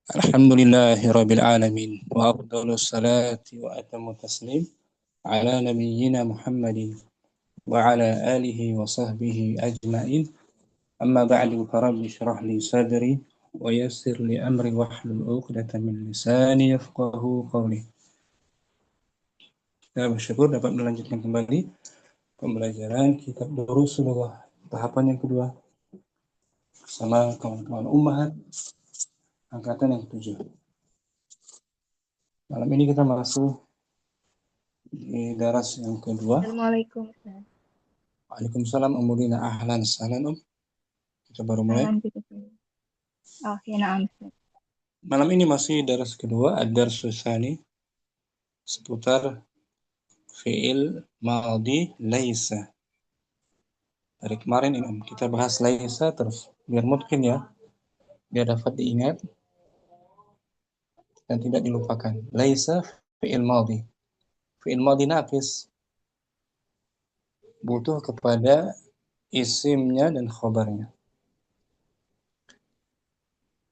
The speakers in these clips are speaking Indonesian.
Alhamdulillahi alamin wa afdhalus salati wa atammu taslim ala nabiyyina Muhammadin wa ala alihi wa sahbihi ajma'in. Amma ba'du, farabbi shrah li sadri wa yassir li amri wahlul 'uqdatam min lisani yafqahu qawli. Kita bersyukur dapat melanjutkan kembali pembelajaran kitab Durus Lughah tahapan yang kedua bersama kawan-kawan Ummahat angkatan yang ke-7. Malam ini kita masuk di daras yang kedua. Assalamualaikum, Ustaz. Waalaikumsalam, Umulina, ahlan sahlan, Kita baru mulai. Salam gitu. Oh, ya, na'am, Ustaz. Malam ini masih daras kedua, ad-darsu tsani, seputar fi'il madhi laisa. Dari kemarin ini kita bahas laisa terus, biar mungkin ya, biar dapat diingat dan tidak dilupakan. Laisa fi'il madhi. Fi'il madhi naqis, butuh kepada isimnya dan khobarnya.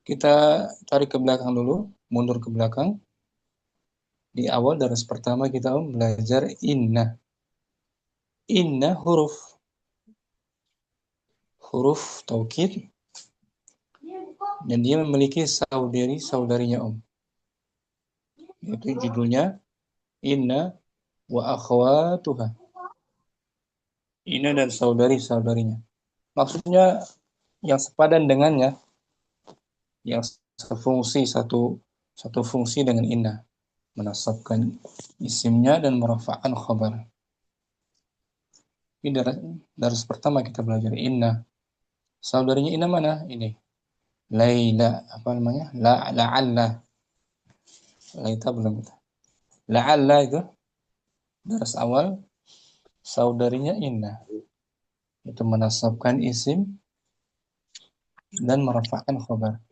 Kita tarik ke belakang dulu, mundur ke belakang. Di awal daras pertama kita belajar inna. Inna huruf taukid, dan dia memiliki saudarinya yaitu judulnya inna wa akhwatuha. Inna dan saudarinya. Maksudnya yang sepadan dengannya, yang sefungsi satu fungsi dengan inna, menasabkan isimnya dan merafa'kan khabar. Ini daras pertama kita belajar inna. Saudarinya inna mana? Ini Laila, apa namanya? La'alla. Laita belum. La'alla itu daras awal, saudarinya inna. Itu menasabkan isim dan merafa'kan khabar.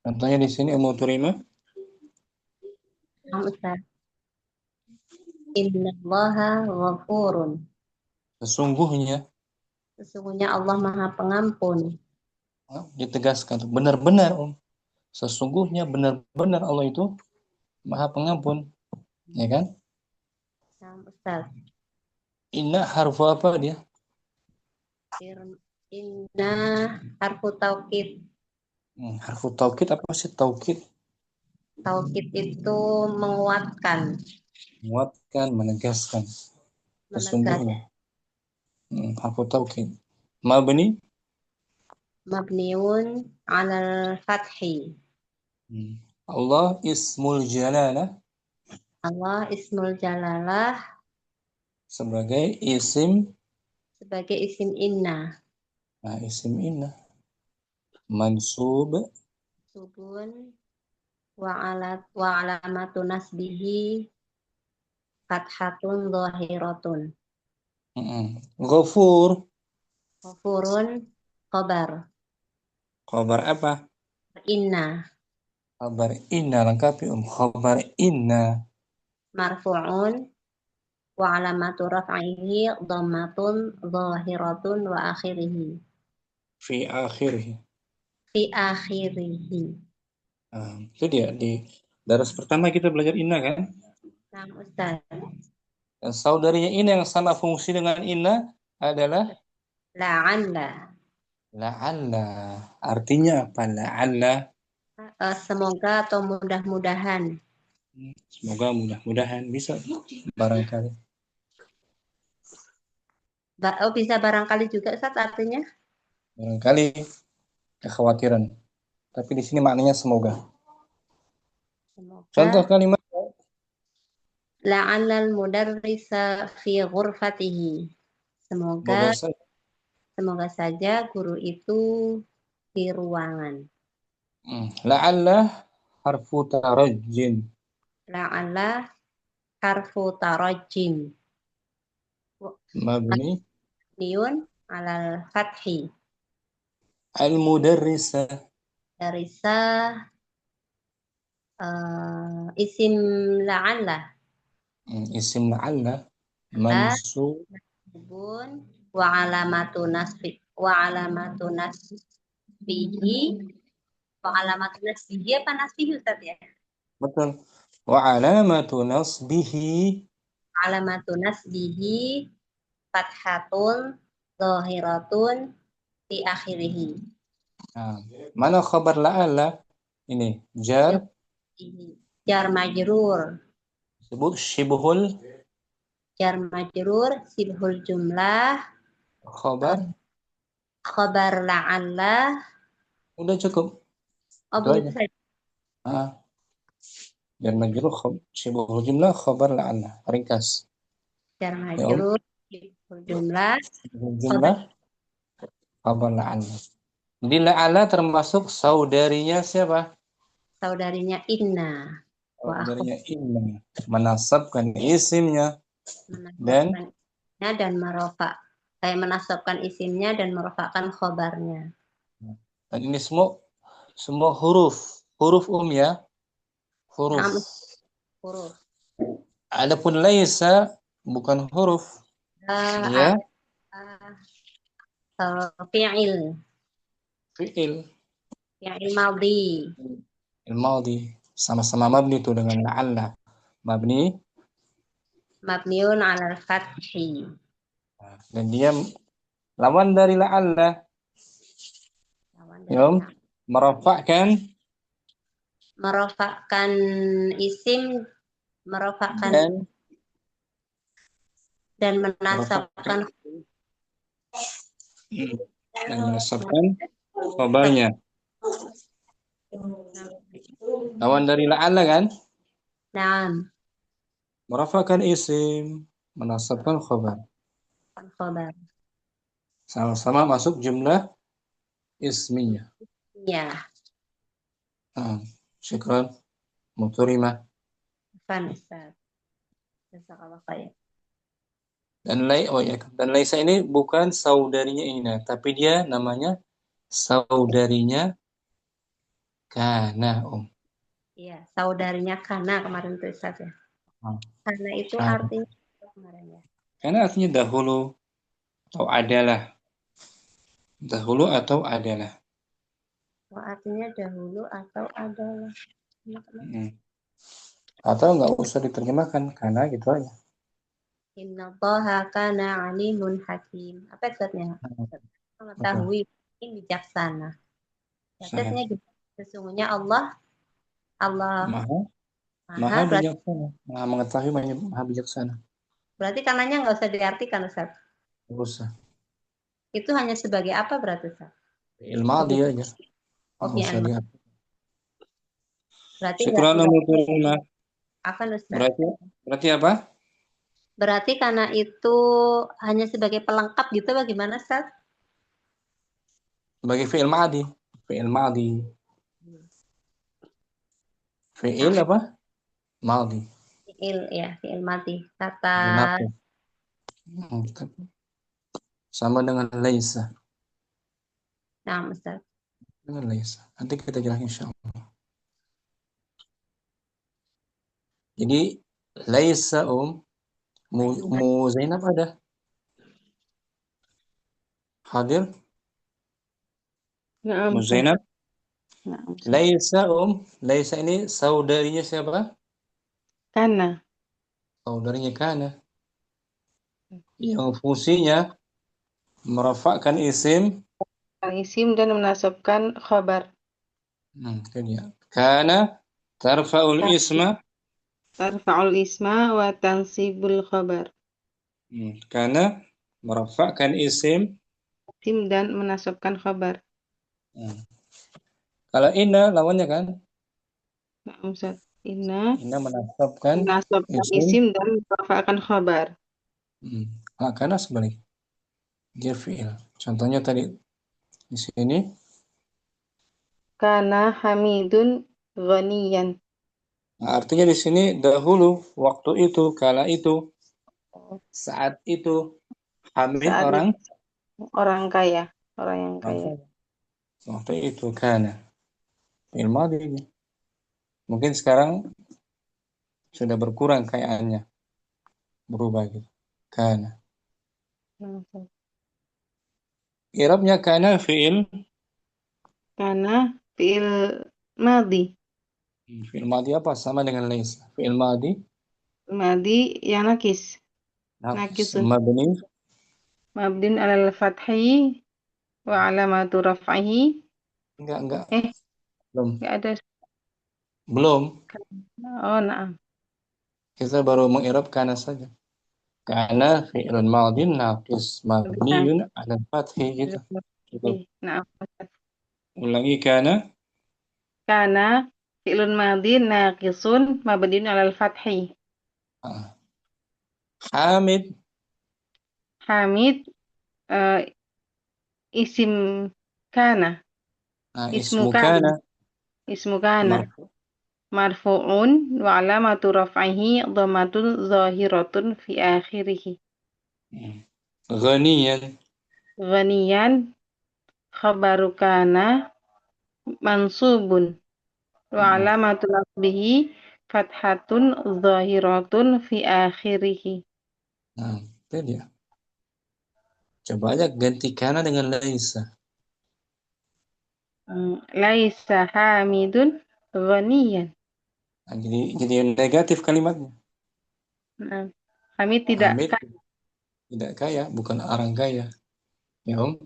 Contohnya di sini Ummu Turima. Ustaz. Innallaha ghafurun. Sesungguhnya Allah Maha Pengampun. Ditegaskan benar-benar sesungguhnya benar-benar Allah itu Maha Pengampun, ya kan? Ustaz. Inna harfu apa dia? Inna harfu taukid. Harfu taukid apa sih taukid? Taukid itu menguatkan. Menguatkan, menegaskan. Sesungguhnya. Harfu taukid. Mabni? Mabniun alal fathi. Allah ismul jalalah. Allah ismul jalalah. Sebagai isim inna. Nah, isim inna. Mansub. Subun wa alamatu nasbihi fathatun dhahiratun. Ghafurun khabar. Khabar apa? Inna. Khabar inna, lengkapi khabar inna. Marfu'un wa alamatu raf'ihi dhammatun dhahiratun wa akhirih. Fi akhirih. Itu dia di daras pertama kita belajar inna kan? Nah, Ustaz. Dan saudarinya inna yang sama fungsi dengan inna adalah La'alla. Artinya apa la'alla? Semoga atau mudah-mudahan. Semoga mudah-mudahan bisa barangkali. Bisa barangkali juga Ustaz artinya? Barangkali kekhawatiran. Tapi di sini maknanya semoga. Contoh kalimat la'allal mudarrisa fi ghurfatihi. Semoga saja guru itu di ruangan. La'alla harfu tarajjin. La'alla harfu tarajjin. Mabni Niun alal fathi. Al-mudarrisa. Darisa isim la'alla. Isim la'alla mansubun wa alamatu nasbihi alamat nasbihi apa nasbihi Ustaz ya? Betul. Wa alamatu nasbihi. Alamatu nasbihi fathatun zahiratun di akhirih. Nah, mana khabar la'alla? Ini jar Jar majrur. sebut syibhul Jar majrur sibhul jumlah khabar. khabar la'alla. Udah cukup. Oh Itu begitu aja. saja. Ah, jar majrur syibhul jumlah khabar la'alla. Ringkas. Jar Ya, majrur sibhul jumlah Syibhul jumlah khabar la'alla. Jadi la'alla termasuk saudarinya siapa? saudarinya inna wa Saudarinya inna. Menasabkan isimnya dan menasabkannya dan merofa. Saya menasabkan isimnya dan merofakkan khobarnya. ini semua huruf ya, huruf. Naam huruf. Adapun laisa bukan huruf, ya, Fi'il fiil madhi al-madhi sama-sama mabni itu dengan la'alla mabni mabniun 'alal fathi. dan dia lawan dari la'alla ya, merofakkan Merofakkan isim, merofakkan dan menasabkan khabarnya. Lawan dari la'alla kan? Naam, Merofakkan isim, menasabkan khabar. khobar. Sama-sama masuk jumlah ismiyah. Ya, Syukran, muturimah. Fan Ustaz. Jazakallah khair. Dan Laisa ini bukan saudarinya Ina, tapi dia namanya saudarinya Kana, Iya, saudarinya Kana kemarin itu Ustaz ya. Kana itu Kana. artinya kemarin ya. Kana artinya dahulu atau adalah. Dahulu atau adalah. Oh, artinya dahulu atau adalah. Atau nggak usah diterjemahkan karena gitu aja. Innallaha kana alimun hakim. Apa maksudnya? Mengetahui ini bijaksana. Maksudnya sesungguhnya Allah Maha berarti, bijaksana. Maha mengetahui, maha bijaksana. berarti kanannya nggak usah diartikan Ustaz. Nggak usah. Itu hanya sebagai apa berarti Ustaz? Ilmu dia aja. Oh, Nggak usah dia. Berarti Syukran nggak apa Ustaz? Berarti apa? Berarti karena itu hanya sebagai pelengkap gitu bagaimana Ustaz? Sebagai fi'il ma'di. Fi'il ma'di. Fi'il apa? Ma'di. Fi'il mati. Kata sama dengan laisa. nah Ustaz. Dengan laisa. Nanti kita jelaskan insyaallah. Jadi laisa mu Zainab ada? Hadir? Mu Zainab? Laisa ini saudarinya siapa? Kana. Saudarinya Kana. Yang fungsinya merafakkan isim Dan menasabkan khabar. Itu dia. Kana tarfa'ul isma. Tarfa'ul isma wa tansibul khabar. Kana merafakkan isim Dan menasabkan khabar. Kalau inna lawannya kan? Nah, Ustaz. Inna menasabkan isim dan merafakkan khabar. Kana sebalik. Dia fi'il. Contohnya tadi di sini. Kana hamidun ghaniyan. Nah, artinya di sini dahulu, waktu itu, kala itu, saat itu, Hamid orang kaya, orang yang kaya. Waktu itu kana. Fi'il madhi. Mungkin sekarang sudah berkurang kayaannya. Berubah gitu. Kana. I'rabnya kana fi'il. Kana Fi'il madhi. Fi'il madhi apa? Sama dengan laisa. Fi'il madhi Madhi yang nakis. naqis Nakisun. mabni. Mabdin alal fathi wa alamatu raf'ihi. Enggak. Eh, Belum. nggak ada. Belum. Oh, na'am. Kita baru mengi'rab kana saja. Kana fi'lun madhin naqis mabniun 'ala fathi gitu. Gitu. Na'am. Ulangi kana Kana fi'lun madhi naqisun mabdin alal fathi. ah. Hamid Hamid isim kana. Ismu ismu kana. kana Ismu kana. marfu Marfu'un wa alamatu raf'ihi dhammatun zahiratun fi akhirih. ghaniyan Ghaniyan khabaru kana mansubun wa alamatu nasbihi fathatun zahiratun fi akhirih. nah itu dia. Coba aja ganti kana dengan laisa. Laisa hamidun ghaniyan. Nah, jadi negatif kalimatnya. Nah, Hamid tidak Hamid tidak kaya, bukan orang kaya. Ya, Om.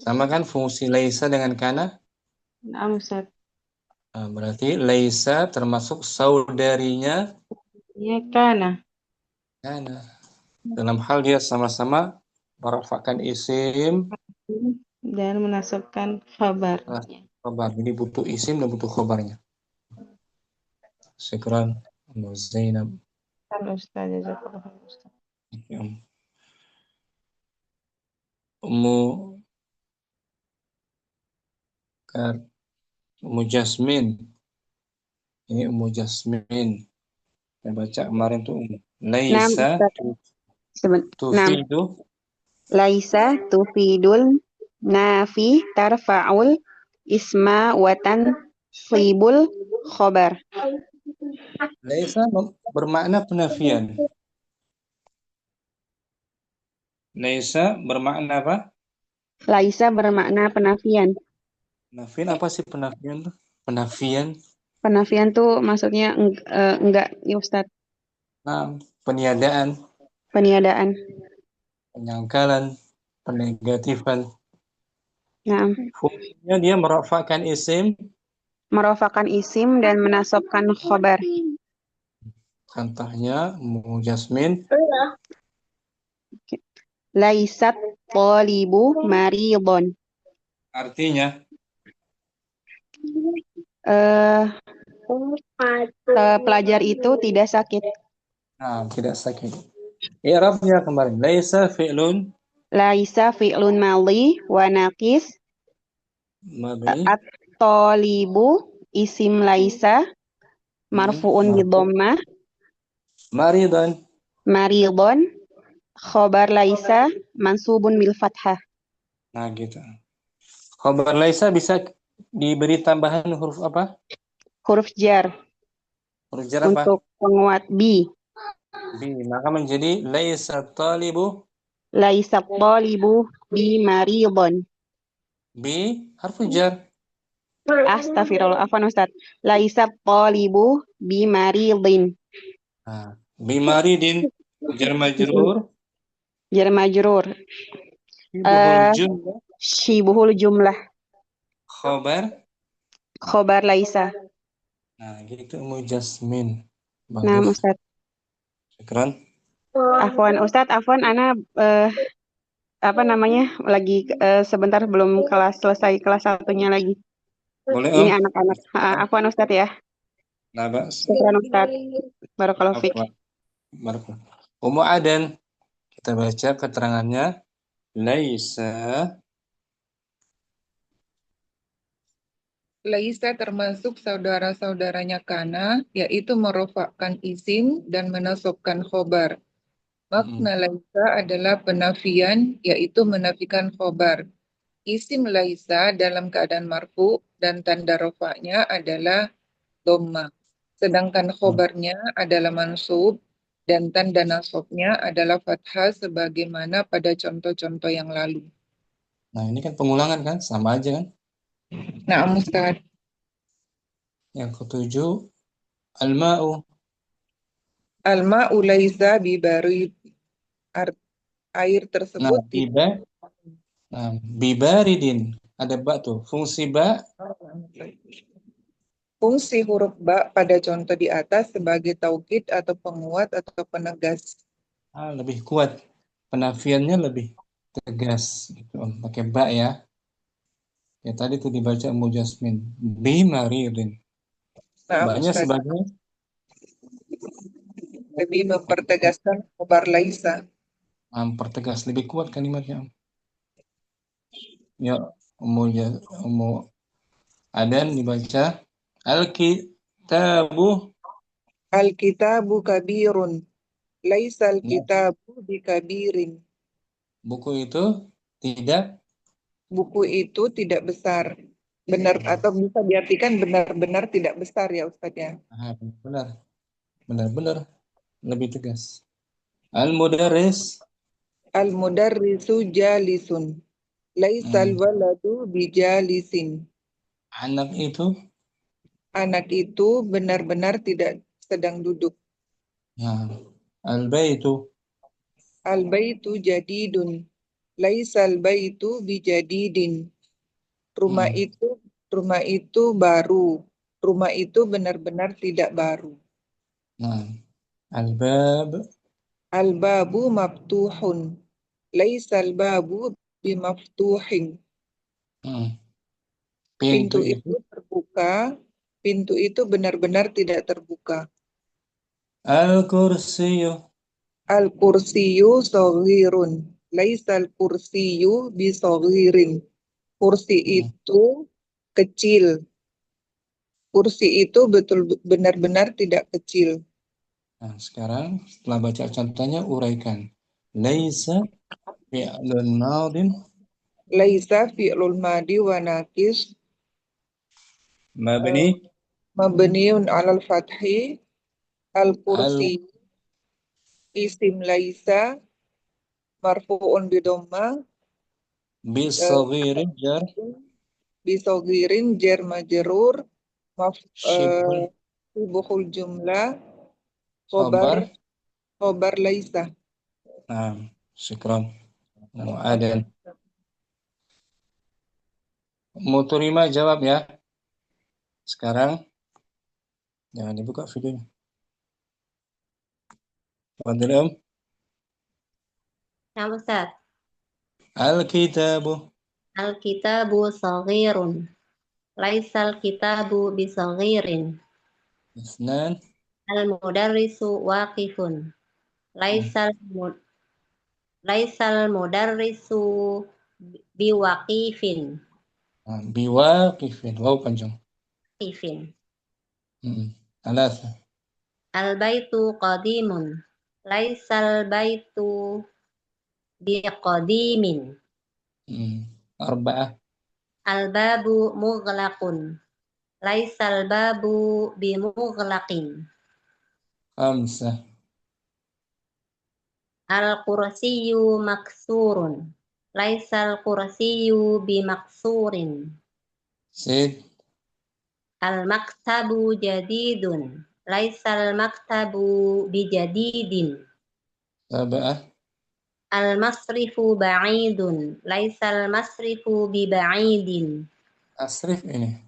Sama kan fungsi laisa dengan kana? Naam, Ustaz. Nah, berarti laisa termasuk saudarinya Ya kana kana. Dalam hal dia sama-sama merafakkan isim dan menasabkan khabar. khobar. Jadi butuh isim dan butuh khobarnya. Syukran. Zainab. Kan Ustaz, jazakallahu khairan, Ustaz. Ya, Om. Ummu Kar, Ummu Jasmin. Ini Ummu Jasmin. Saya baca kemarin tuh Ummu. Naam, Laisa Ustaz. Naam. tufidu Laisa tufidul nafi tarfa'ul isma watan sibul khobar. laisa bermakna penafian. Laisa bermakna apa? Laisa bermakna penafian. Penafian apa sih penafian tuh? Penafian. Penafian tuh maksudnya enggak, ya Ustaz. Nah, peniadaan, Peniadaan. penyangkalan, penegatifan. Naam. Fungsinya dia merafakkan isim. Merofakan isim dan menasobkan khobar. Contohnya Mujasmin. Laisat tolibu maridon. Artinya Pelajar itu tidak sakit. tidak sakit. I'rabnya kemarin. Laisa fi'lun Laisa fi'lun madhi wa naqis. mabni At-tolibu isim laisa marfu'un bi dhammah. maridan. Maridon khobar laisa mansubun bil fathah. Nah, gitu. Khabar laisa bisa diberi tambahan huruf apa? Huruf jar Huruf jar apa? untuk penguat bi. Bi. Maka menjadi laisa talibu Laisa talibu bi maridon. bi harfu jar. Astagfirullah, afwan Ustaz. Laisa talibu bi maridin. Nah, bi maridin jar majrur Jar majrur. buhul jumlah Syibuhul jumlah. khabar. Khobar laisa. Nah, gitu Mujasmin. Nah, Bagus. Ustaz. Syukran. Afwan Ustaz, afwan ana lagi sebentar belum selesai kelas satunya lagi. Boleh Ini Om? anak-anak. Afwan Ustaz ya. Nah, Bas. Syukran Ustaz. Barakallahu fiik. Barakallahu. Ummu Aden. Kita baca keterangannya. Laisa Laisa termasuk saudara-saudaranya kana, yaitu merofakkan isim dan menasobkan khobar. Makna laisa adalah penafian, yaitu menafikan khobar. Isim laisa dalam keadaan marfu dan tanda rofaknya adalah dhamma. Sedangkan khobarnya adalah mansub dan tanda nasabnya adalah fathah sebagaimana pada contoh-contoh yang lalu. Nah, ini kan pengulangan kan? Sama aja kan? Naam Ustaz. Yang ketujuh, al-ma'u. Al-ma'u laisa bibarid. Air Nah, tersebut tidak bibaridin. Ada ba tuh. Fungsi ba fungsi huruf ba pada contoh di atas sebagai taukid atau penguat atau penegas. lebih kuat. Penafiannya lebih tegas. Gitu. Pakai ba ya. Ya tadi tuh dibaca Ummu Jasmin. Bimaridin. Naam Ba-nya Ustaz. sebagai Lebih mempertegaskan khobar laisa. mempertegas. Lebih kuat kalimatnya. Ya, Ummu Adan dibaca Al-kitabu. Al-kitabu kabirun. Laisa Nah, al-kitabu bikabirin. buku itu tidak Buku itu tidak besar. Benar atau bisa diartikan benar-benar tidak besar ya Ustaz ya. benar. Benar-benar lebih tegas. Al-mudarris. Al-mudarrisu jalisun. Laisal waladu bijalisin. Anak itu. Anak itu benar-benar tidak sedang duduk. Nah, al-baitu. Al-baitu jadidun. Laisal baitu bijadidin. Rumah itu rumah itu baru. Rumah itu benar-benar tidak baru. Nah, al-bab. Al-babu maftuhun. Laisal babu bimaftuhin. Pintu Pintu itu. itu terbuka. Pintu itu benar-benar tidak terbuka. Al-kursiyu. Al-kursiyu soghirun. Laisal kursiyu bisoghirin. Kursi itu kecil. Kursi itu benar-benar tidak kecil. Nah, sekarang setelah baca contohnya uraikan. Laisa fi'lun madin Laisa fi'lul madi wa nakis mabni mabniun alal fathi. al Al-kursi isim laisa marfu'un bidhamma bisaghirin jar bisoghirin jar majrur shibhul sibuhul jumlah khobar khabar. khobar laisa. Nah, syukran. Mu'adan. Muturima jawab ya. Sekarang jangan dibuka videonya. Fadil Om. Nah, Ustaz. Al-kitabu. Al-kitabu saghirun. Laisal kitabu bisaghirin. Isnan. Al-mudarrisu waqifun. Laisal mudarrisu biwaqifin. Biwaqifin. Wow panjang. Qifin. Alasa. Al-baitu qadimun. Laisal baitu biqadimin. Arba'ah. Al-babu mughlaqun. Laisal babu bimughlaqin. Khamsah. Al-kursiyyu maksurun. Laisal kursiyyu bimaksurin. Sid. Al-maktabu jadidun. Laisal maktabu bijadidin. Sab'ah. Al-masrifu ba'idun. Laisal masrifu biba'idin. Asrif ini.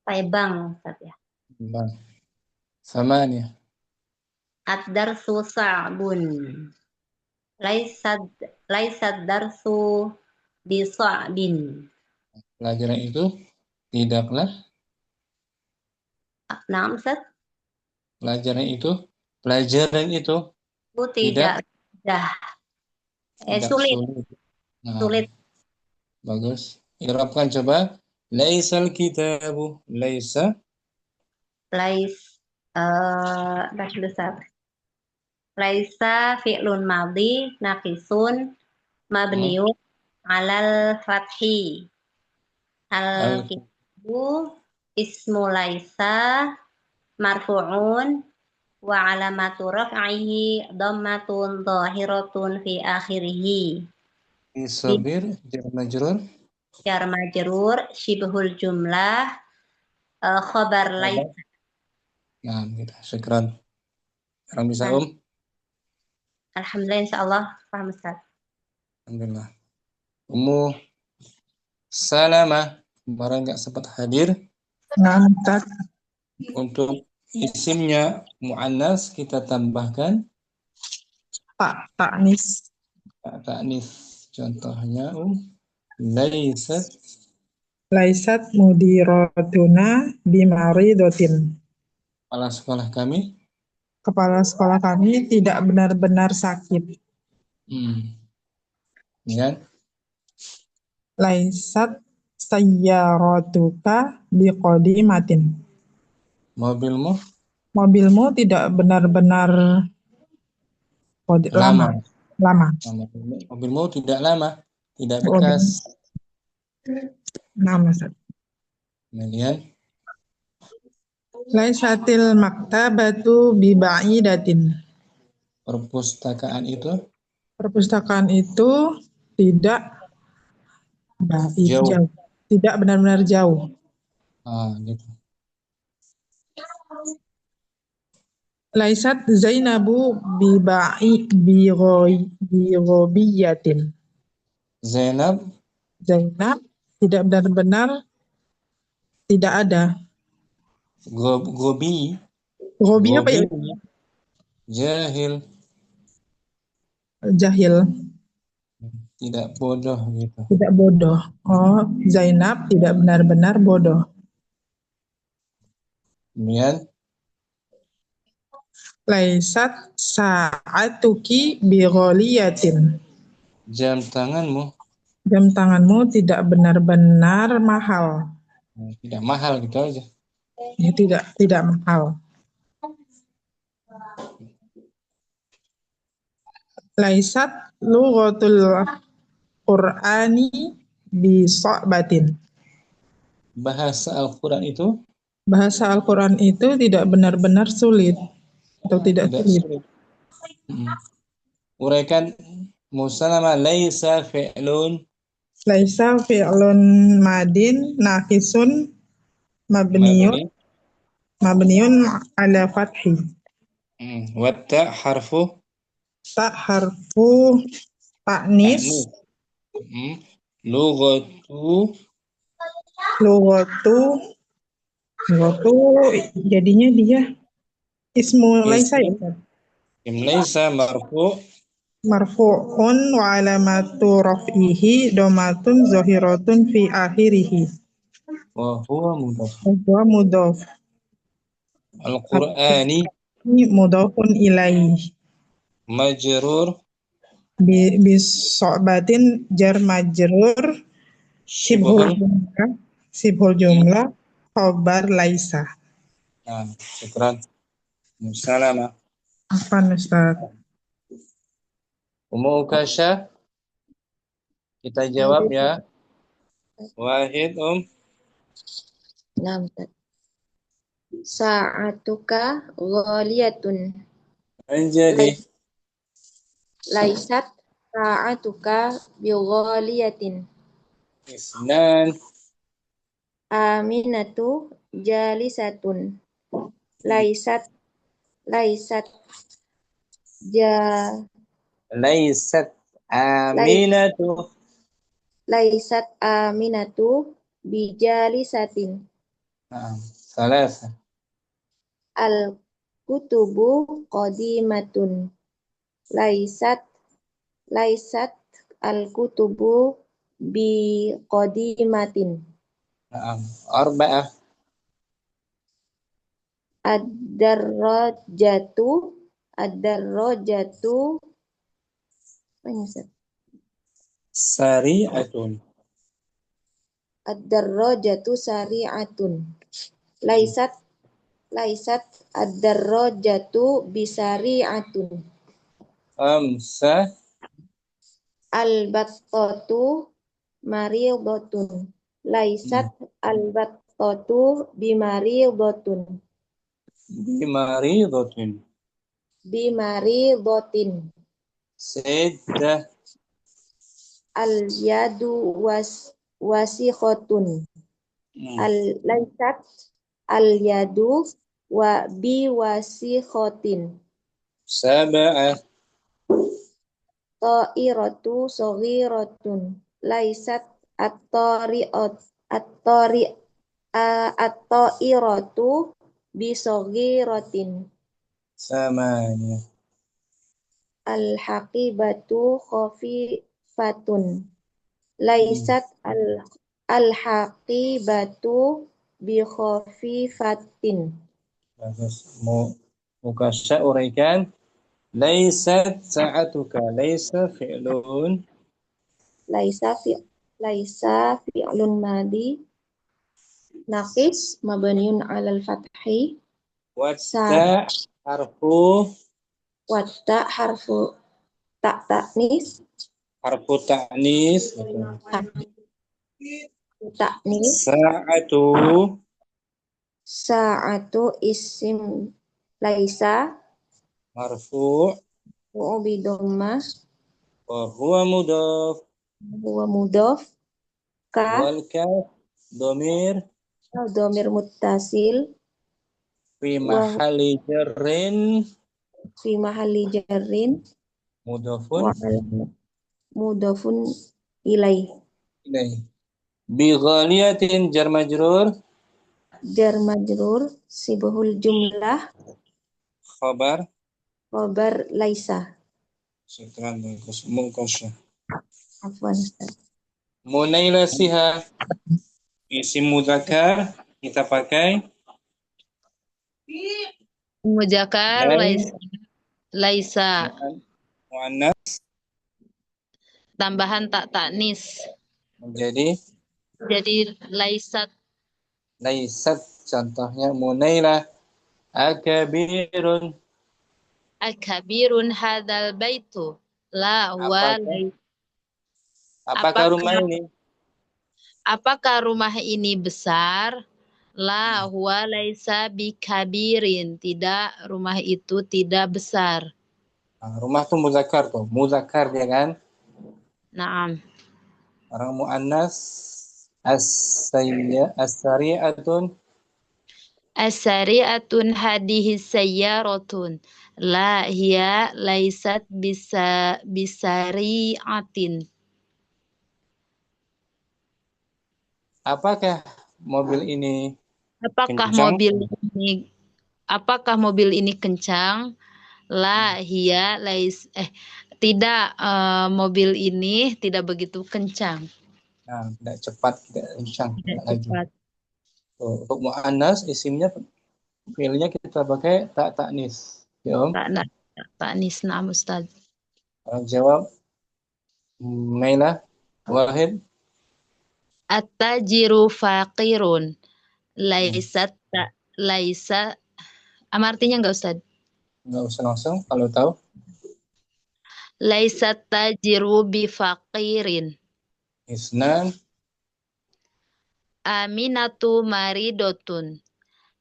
Taibang, Ustaz ya. Bang. Samanya. Ad-darsu sa'bun. Laisad darsu bisa'bin. Pelajaran itu tidaklah. Nah, Ustaz. Pelajaran itu Tidak mudah. tidak Sulit. sulit. Nah, Sulit. bagus. Irapkan coba. Laisal kitabu. Laisa. Baca dulu, Ustaz. Laisa fi'lun madhi naqisun mabniun alal fathi. Al-kitabu ismu laisa marfu'un wa alamatu raf'ihi dhammatun dhahiratun fi akhirih. Isogir. Jar majrur. jar majrur, syibhul jumlah, khobar laisa. Nah, gitu. Syukran. Sekarang bisa Nah. Alhamdulillah, insyaallah paham Ustaz. Alhamdulillah. Ummu Salamah, barang nggak sempat hadir. Nah, Ustaz. Untuk isimnya mu'annas kita tambahkan Ta'nis. ta'nis. Contohnya laisat Laisat mudiratuna bimaridotin. kepala sekolah kami. Kepala sekolah kami tidak benar-benar sakit. Ya. Laisat sayyaratuka biqadimatin. Mobilmu Mobilmu tidak benar-benar lama. Mobilmu tidak lama, tidak Oh, bekas. Nama Ustaz. Kemudian Laisatil maktabatu biba'idatin. perpustakaan Perpustakaan itu tidak jauh. jauh. Tidak benar-benar jauh. Gitu. Laisat Zainabu birobiyatin. Zainab tidak benar-benar tidak ada. Gobi Apa ya? Jahil, tidak bodoh gitu. Tidak bodoh. Oh, Zainab tidak benar-benar bodoh. Kemudian Laisat sa'atuki bighaliyatin. jam tanganmu Tidak benar-benar mahal. tidak mahal gitu aja. Ya, tidak mahal. Laisat lughatul Qur'ani bisa'batin. Bahasa Al-Quran itu tidak benar-benar sulit atau tidak sulit. Uraikan Musalama laisa fi'lun madin naqisun mabniun ala fathi. Watta harfu ta'nis. Lughatu jadinya dia ismu laisa ya. Laisa Marfu'un wa alamatu raf'ihi domatun zahiratun fi akhirih. wa huwa Mudhaf. Al-Qur'ani mudhafun ilaih. Majrur Biso'batin jar majrur sibhul jumlah khobar laisa. Syukran. Musalama. Apa Ustaz? Ummu Kasha, kita jawab ya. Wahid Nah, sa'atuka ghaliyatun. Anjadi Laisat sa'atuka bighaliyatin. Isnan Aminatu jalisatun. Laisat Laisat aminatu bijalisatin. Salasa Al-kutubu qadimatun. Laisat al-kutubu bi qadimatin. Arba'ah Ad-darrajatu Sari'atun. Ad-darrajatu sari'atun. Laisat ad-darrajatu bisari'atun. Amsa Al-battatu maridatun. Laisat al-battatu bimaridatun. Bimaridatin. Siddah Al-yadu wasikhotun. Hmm. Laisat al-yadu wa bi wasikhotin. Sab'ah. Ta'iratu saghiratun. Laisat at-ta'iratu bi saghiratin. Samaniyah. Al-haqibatu khafifatun. Hmm. Laisat al-haqibatu bi khafifatin. Bagus. Mukasya uraikan. Laisat sa'atuka. Laisa fi'lun. Laisa fi'lun madi naqis mabniun 'alal fathi Watta harfu watta harfu ta'nis ta'nis Sa'atu sa'atu isim laisa marfu' wa bi dhammah wa huwa mudhaf huwa mudhaf ka wal kaf dhamir dhamir muttasil fi wa mahalli jarrin fi mahalli jarrin mudhafun wa mudhafun ilaih. ilaih. Bi ghaliyatin jar majrur Jar majrur sibhul jumlah khabar khabar laisa. syukran bagus mukasya. Afwan Ustaz. Munailasiha isim mudzakkar kita pakai Muzakkar dan laisa muannas tambahan tak taknis. menjadi Jadi laisat laisat. Contohnya Munailah akabirun. al-kabirun hadzal baitu. La wa Apakah rumah ini? apakah rumah ini besar? La huwa laisa bikabirin. Tidak, rumah itu tidak besar. Nah, rumah tuh muzakkar tuh. Muzakkar dia kan. Naam. Orang muannas as-sari'atun. As-sari'atun hadihi sayyaratun. La hiya laisat bisari'atin. Apakah mobil ini Apakah kencang? mobil ini kencang? La hiya tidak, mobil ini tidak begitu kencang. Nah, tidak cepat, tidak kencang, Tidak laju. cepat. Tuh, untuk muannas isimnya fi'ilnya kita pakai tak taknis. Ya, Om. Taknis, na'am Ustaz. Orang jawab Mailah Wahid. At-tajiru faqirun. Laisa artinya enggak Ustaz? Nggak usah langsung kalau tahu. Laisa tajiru bifaqirin. Isnan Aminatu maridotun.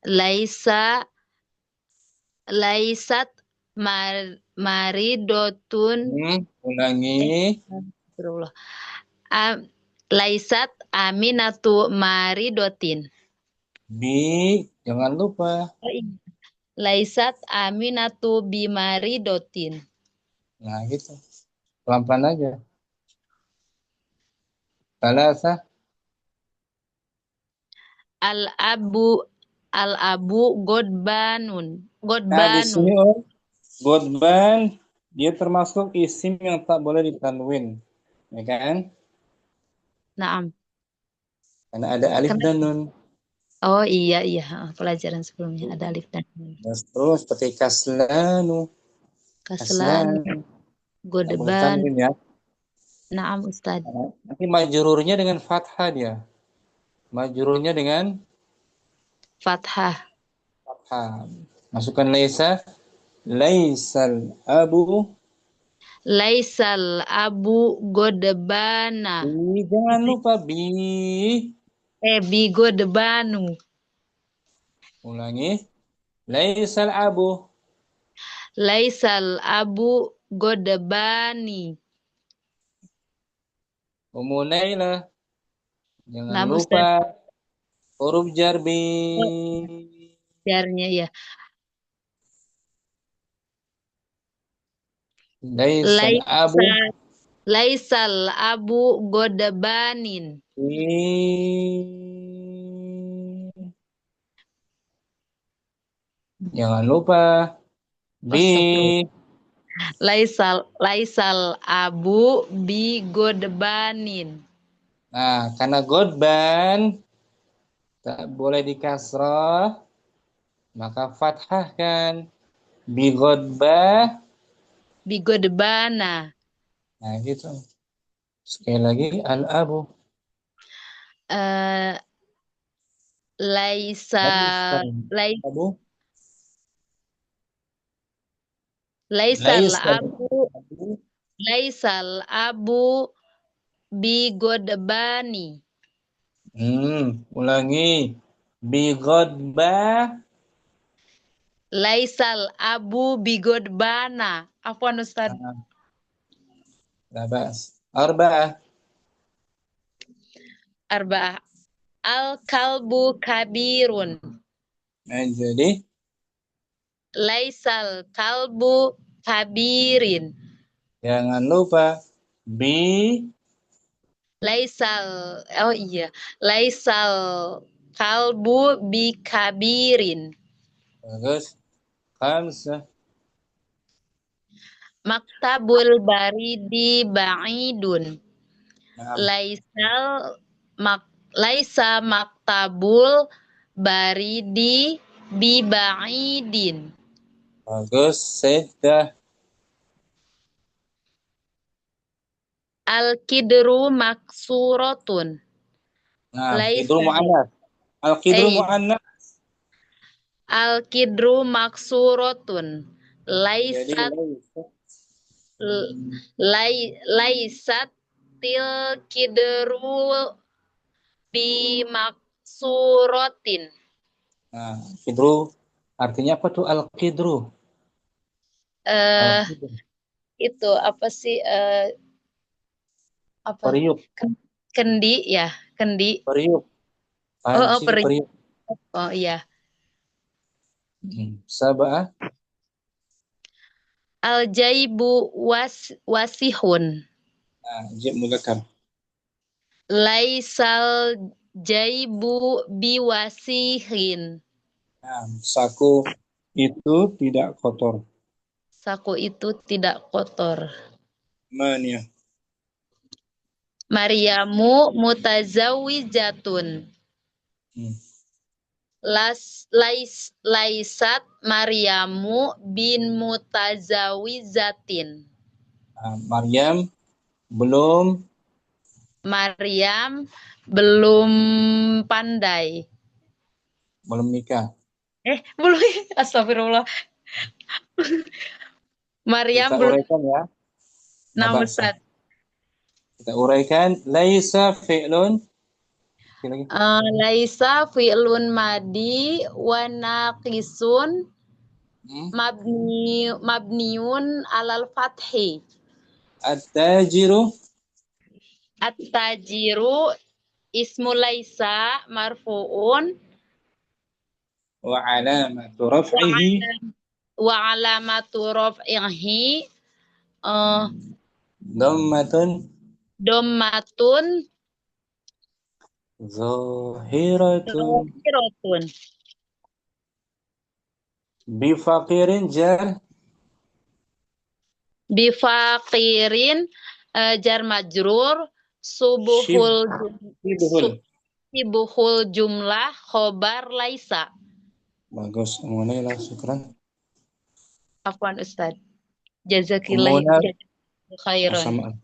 Laisat maridotun. ulangi. Astagfirullah. Laisat aminatu maridotin. Jangan lupa. Laisat aminatu bimaridotin. Nah, gitu. Pelan-pelan aja. Salasa. Al-abu godbanun. Nah, di sini godban dia termasuk isim yang tak boleh ditanwin. Ya kan? Naam. Karena ada alif dan nun. Oh iya, pelajaran sebelumnya ada alif dan nun. Terus seperti kaslanu. Kaslan, godban. Ya. Naam Ustaz. Nanti majrurnya dengan fathah dia. Majrurnya dengan Fathah. Masukkan laisa. Laisal abu godbana. Jangan lupa bi godbanu. Ulangi. Laisal abu godbani. Umunailah Jangan Nah, lupa Ustaz, huruf jar bi. jarnya ya. Laisal abu Laisal abu godabanin. Jangan lupa bi. Astagfirullah. Laisal abu bi godabanin. Nah, karena godban tak boleh dikasrah, maka fathahkan bi godbah. Bi godbana. Nah, gitu. Sekali lagi al-abu. Eh, laisal Abu. laisal Laisal abu abu. laisal abu bi godbani. Ulangi. Bi godbah. Laisal abu bi godbana. Afwan Ustaz. Labas. Arba'ah. Arba'ah. Al kalbu kabirun. Nah, jadi Laisal kalbu kabirin. jangan lupa bi. Laisal kalbu bi kabirin. Bagus. Khamsah. Maktabul baridi ba'idun. Nah, Laisa maktabul baridi bi ba'idin. bagus. Sedah. Al-kidru maksuratun. Nah, Laisa kidru mu'annas. Al-kidru eh mu'annas. al-kidru maksuratun. Jadi Laisat til kidru bi maksuratin. nah, kidru artinya apa tuh al-kidru? Eh Al-kidru. itu apa sih apa Periuk. kendi ya, kendi. Periuk. Panci Periuk. periuk. Oh iya. Sabah. Al-jaibu wasihun. Nah, jib mudzakkar. Laisal jaibu biwasihin. Nah, saku itu tidak kotor. Saku itu tidak kotor. Mania. Maryamu mutazawijatun. Laisat Maryamu bin mutazawizatin. Nah, Maryam belum pandai. belum nikah. Belum. Astagfirullah. Maryam Kita belum. uraikan ya. Nah, Ustaz. Kita uraikan laisa fi'lun. Laisa fi'lun madi wa naqisun mabniun alal fathi. At-tajiru Ismu laisa marfu'un wa alamatu raf'ihi wa alamatu raf'ihi dhammatun zahiratun bifaqirin jar majrur sibuhul jumlah khobar laisa. Bagus. Alhamdulillah, syukran. Afwan Ustaz. Jazakillah khairan.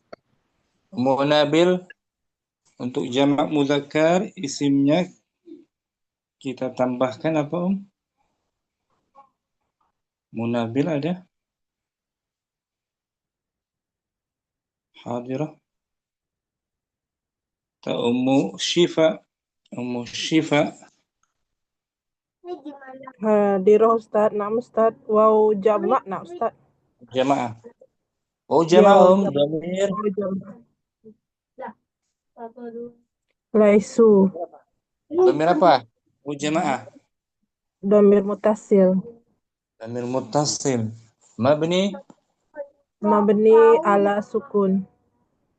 Munabil untuk jamak mudzakkar isimnya kita tambahkan apa, Munabil ada? Hadirah. Ummu Syifa. Hadirah Ustaz, nah Ustaz. Wow, jamak nak Ustaz. Jamaah. Oh, jamaah Ya, Damir. Laisu. Dhamir apa? Jamaah. Dhamir mutasil. Dhamir muttasil. Mabni. Mabni ala sukun.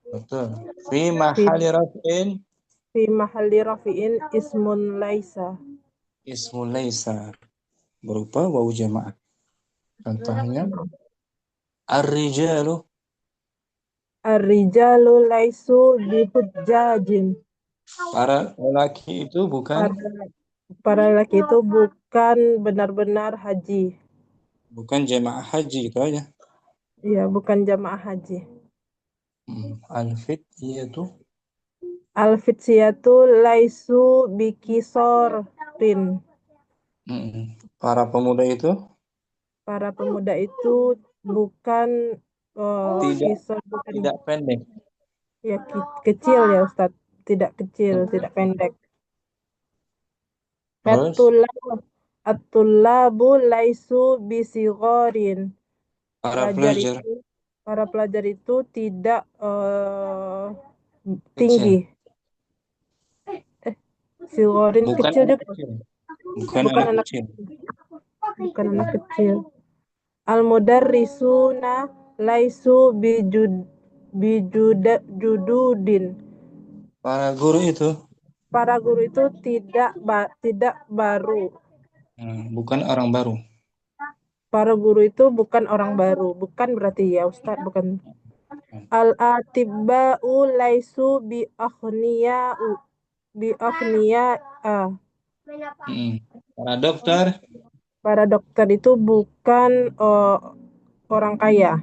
Betul. Fi mahali raf'in. Fi mahalli rafi'in ismun laisa. Ismu laisa. Berupa wawu jamaah. Contohnya. Ar-rijalu. Ar-rijalu laisu bihujjajin. Para lelaki itu bukan Para lelaki itu bukan benar-benar haji. bukan jamaah haji itu aja. Ya, bukan jamaah haji. Al-fityatu. Al-fityatu laisu bikisorin. Para pemuda itu Para pemuda itu bukan bukan tidak pendek. ya kecil ya Ustadz, tidak kecil, tidak pendek. Terus At-tullabu laisu bisighorin. Para pelajar itu tidak tinggi. Sighorin kecil juga. Bukan anak kecil. Bukan anak kecil. Al-mudarrisuna laisu jududin. Para guru itu tidak baru. Bukan orang baru. Para guru itu bukan orang baru. Bukan berarti ya Ustaz, bukan. Al-atibba'u laisu bi akhniya. Para dokter itu bukan orang kaya.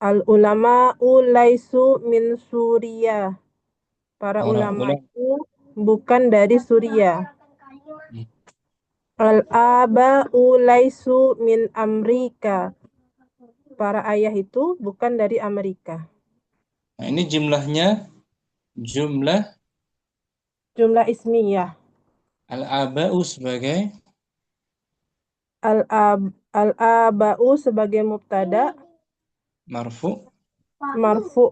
Al-ulama'u laisu min Suriah. Para ulama itu bukan dari Suriah. Al-aba'u laisu min Amerika. Para ayah itu bukan dari Amerika. Nah, ini jumlahnya jumlah ismiyah. Al-aba'u sebagai Al-aba'u sebagai mubtada. Marfu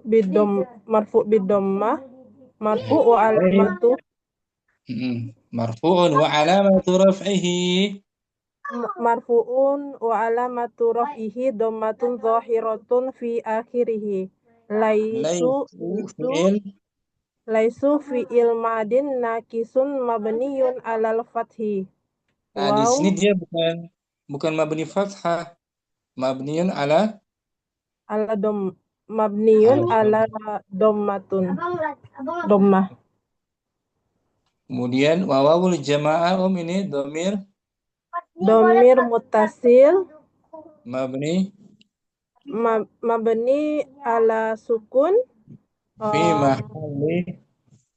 bidommah. Marfu wa alamatu. Marfu'un wa alamatu raf'ihi. Marfu'un wa alamatu raf'ihi dhammatun zahiratun fi akhirih. Laisu fi'il madin nakisun mabniyun alal fathi. Nah, di sini dia bukan mabni fathah. Mabniyun ala mabniyun ala dhammatun. Dhammah. Kemudian wawul jamaah ini domir muttasil mabni ala sukun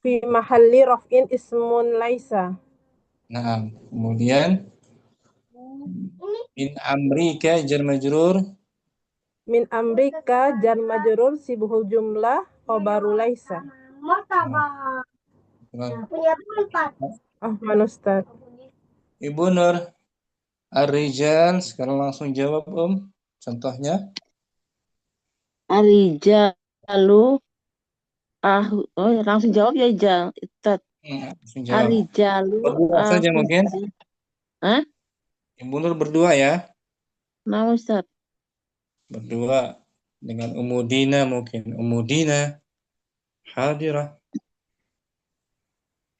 fi mahalli raf'in ismun laisa. Nah, kemudian min amrika jar majrur. Min amrika jar majrur sibuhul jumlah khabaru laisa. Ustaz. Ibu Nur, ar-rijal, sekarang langsung jawab contohnya. Ar-rijalu langsung jawab ya Ustaz. Ar-rijalu berdua saja mungkin. Ibu Nur berdua ya. Nah Ustaz. Berdua dengan Umudina mungkin. Umudina hadirah.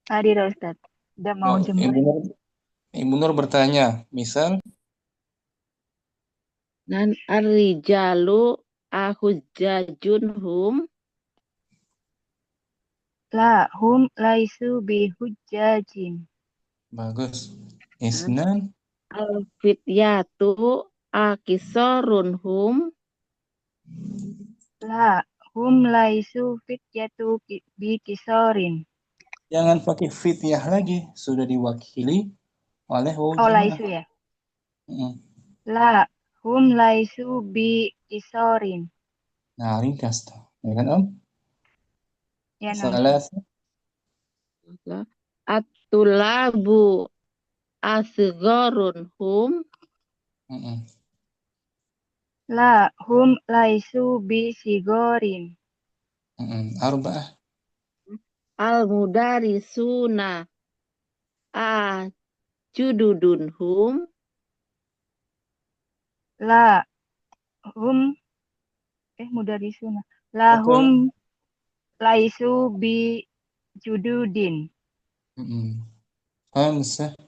Hadirah Ustaz. Udah mau jemput. Ibu Nur bertanya, misal Dan ar-rijalu ahujjajun hum. La hum laisu bihujjajin. Bagus. Isnan Al-fityatu akisarun hum. La hum laisu fityatu bikisorin. Jangan pakai fityah lagi, sudah diwakili oleh laisu ya. La hum laisu bikisorin. Nah, ringkas tuh, ya kan Ya, salah. At-tulabu asgharun hum. La hum laisu bisigorin. Arba'ah. Al-mudarisuna jududun hum. La hum mudarisuna. Lahum laisu bi jududin. Khamsah.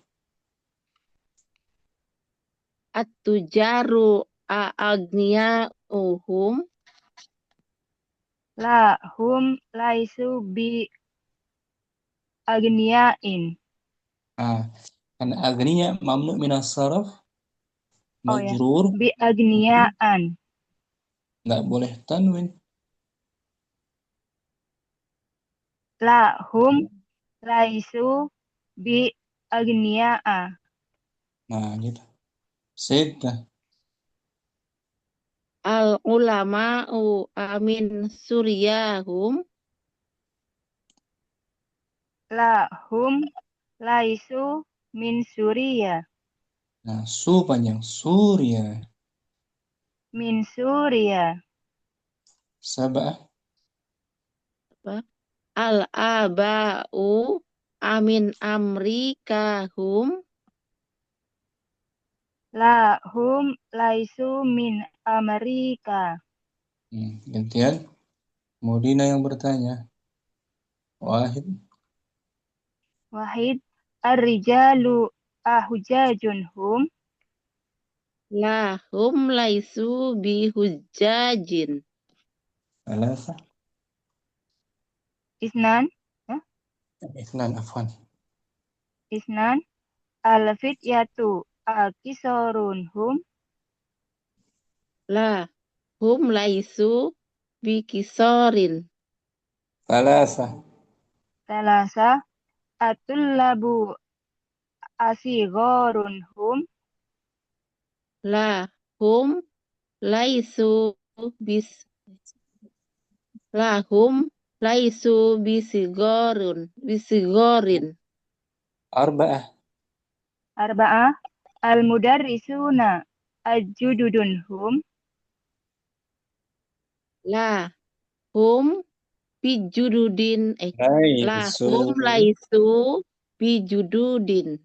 At-tujaru agniyauhum. La hum laisu bi agniyain. Kan agniya mamnu min as-sarf, majrur. Bi agniyaan. Nggak boleh tanwin. La hum laisu bi agniyaa. Nah, gitu. Sittah. Al-ulama'u amin suryahum. La hum laisu min Suriya. Nah, su panjang. Surya. Min Suriya. Sab'ah. Al-aba'u amin amrikahum. La hum laisu min Amerika. Gantian. Mudina yang bertanya. Wahid. Wahid ar-rijalu ahujajun hum. La hum laisu bihujjajin. Alasa. Isnan. Isnan, afwan. Isnan al-fityatu akisorun hum. La hum laisu bikisorin. Alasa. Talasa atullabu asigorun hum. La hum laisu bis. La hum laisu bisigorin. Arba'ah. Arba'ah al-mudarrisuna ajududun hum. La hum bijududin. La hum laisu bijududin.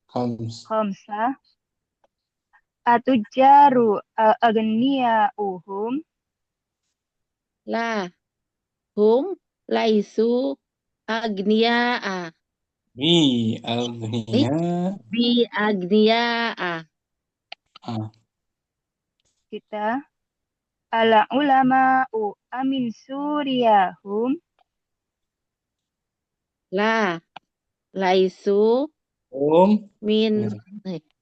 Khamsa atujaru agniyauhum. La hum laisu agniyaa. Bi agniyaa. Kita ala ulama'u amin suriyahum. La laisu min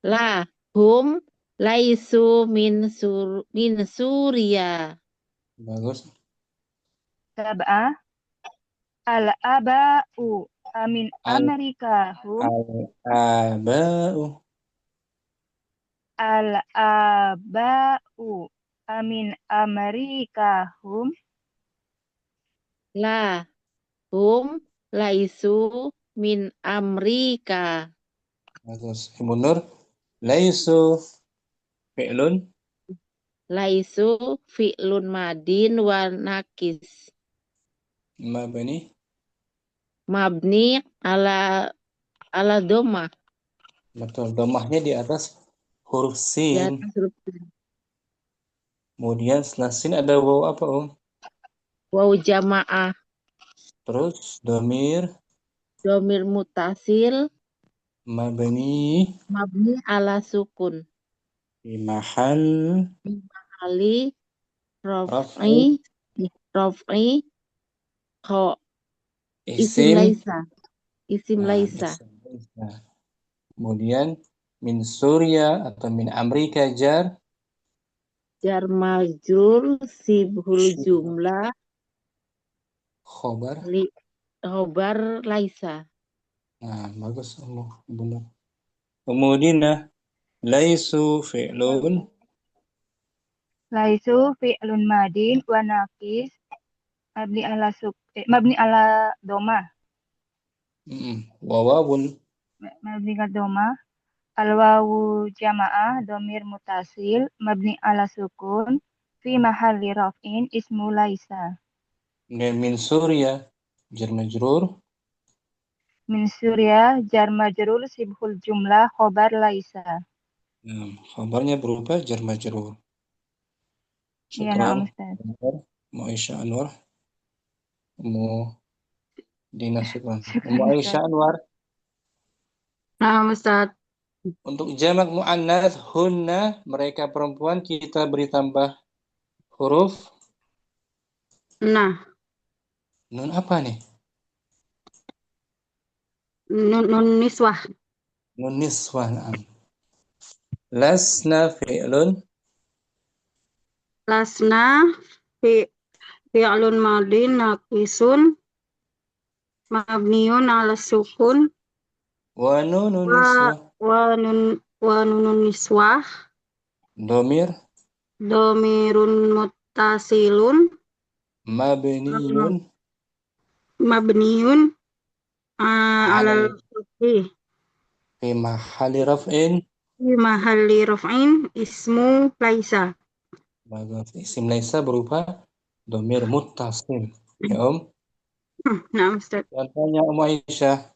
la hum laisu min Suria. Bagus. Sab'ah al-aba'u amin Amerika hum. Al-aba'u. Al-aba'u amin Amerika hum. La hum laisu min Amerika. Bagus. Ibu Nur. Laisu fi'lun. Laisu fi'lun madin wa nakis. Mabni ala domah. Betul. Domahnya di atas huruf sin. Kemudian setelah sin ada waw apa, Waw jamaah. Terus domir mutasil. Mabni ala sukun. Di mahali Raf'i isim laisa. Kemudian min Surya atau min Amerika jar majrur sibhul jumlah khobar laisa. Nah, bagus benar. Kemudian laisu fi'lun madin wa nakis mabni ala domah. Wawawun mabni ala domah. Al-wawu jamaah domir mutasil mabni ala sukun fi mahalli raf'in ismu laisa. Kemudian min Surya jar majrur. Min Surya jar majrur sibhul jumlah khobar laisa. Khabarnya berupa jar majrur. Iya, na'am Syukran. Ustaz. Ummu Aisyah Anwar. Ummu Dina Syukran. Ummu Syukran Aisyah Ustaz. Anwar. Nah, Ustaz. Untuk jamak muannats hunna, mereka perempuan, kita beri tambah huruf Nah, nun apa nih? nun niswah. Nun niswah. Na'am. Lasna fi'lun Lasna fi'lun madin naqisun mabniun ala sukun wa nunun wa niswah nunun niswah domir domirun muttasilun mabniyun mabniun ala alal fathi fi mahalli raf'in fi mahalli raf'in ismu laisa. isim laisa berupa domir muttasil. Ya Nah, Ustaz. Contohnya Ummu Aisyah.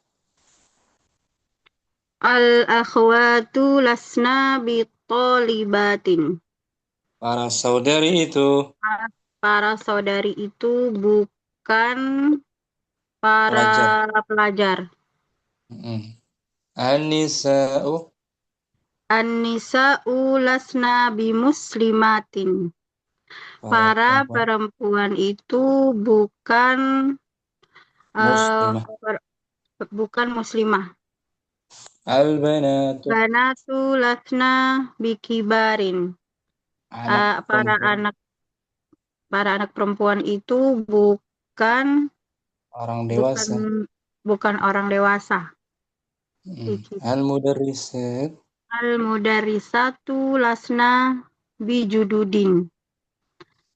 Al akhwatu lasna bi talibatin. Para saudari itu Para saudari itu bukan para pelajar. An-nisa'u An-nisa'u lasna bi muslimatin. Para perempuan itu bukan muslimah. Bukan muslimah. Al-banatu Banatu lasna bi kibarin. Para anak perempuan itu bukan orang dewasa. Bukan orang dewasa. Al-mudarrisat Al-mudarrisatu lasna bi jududin.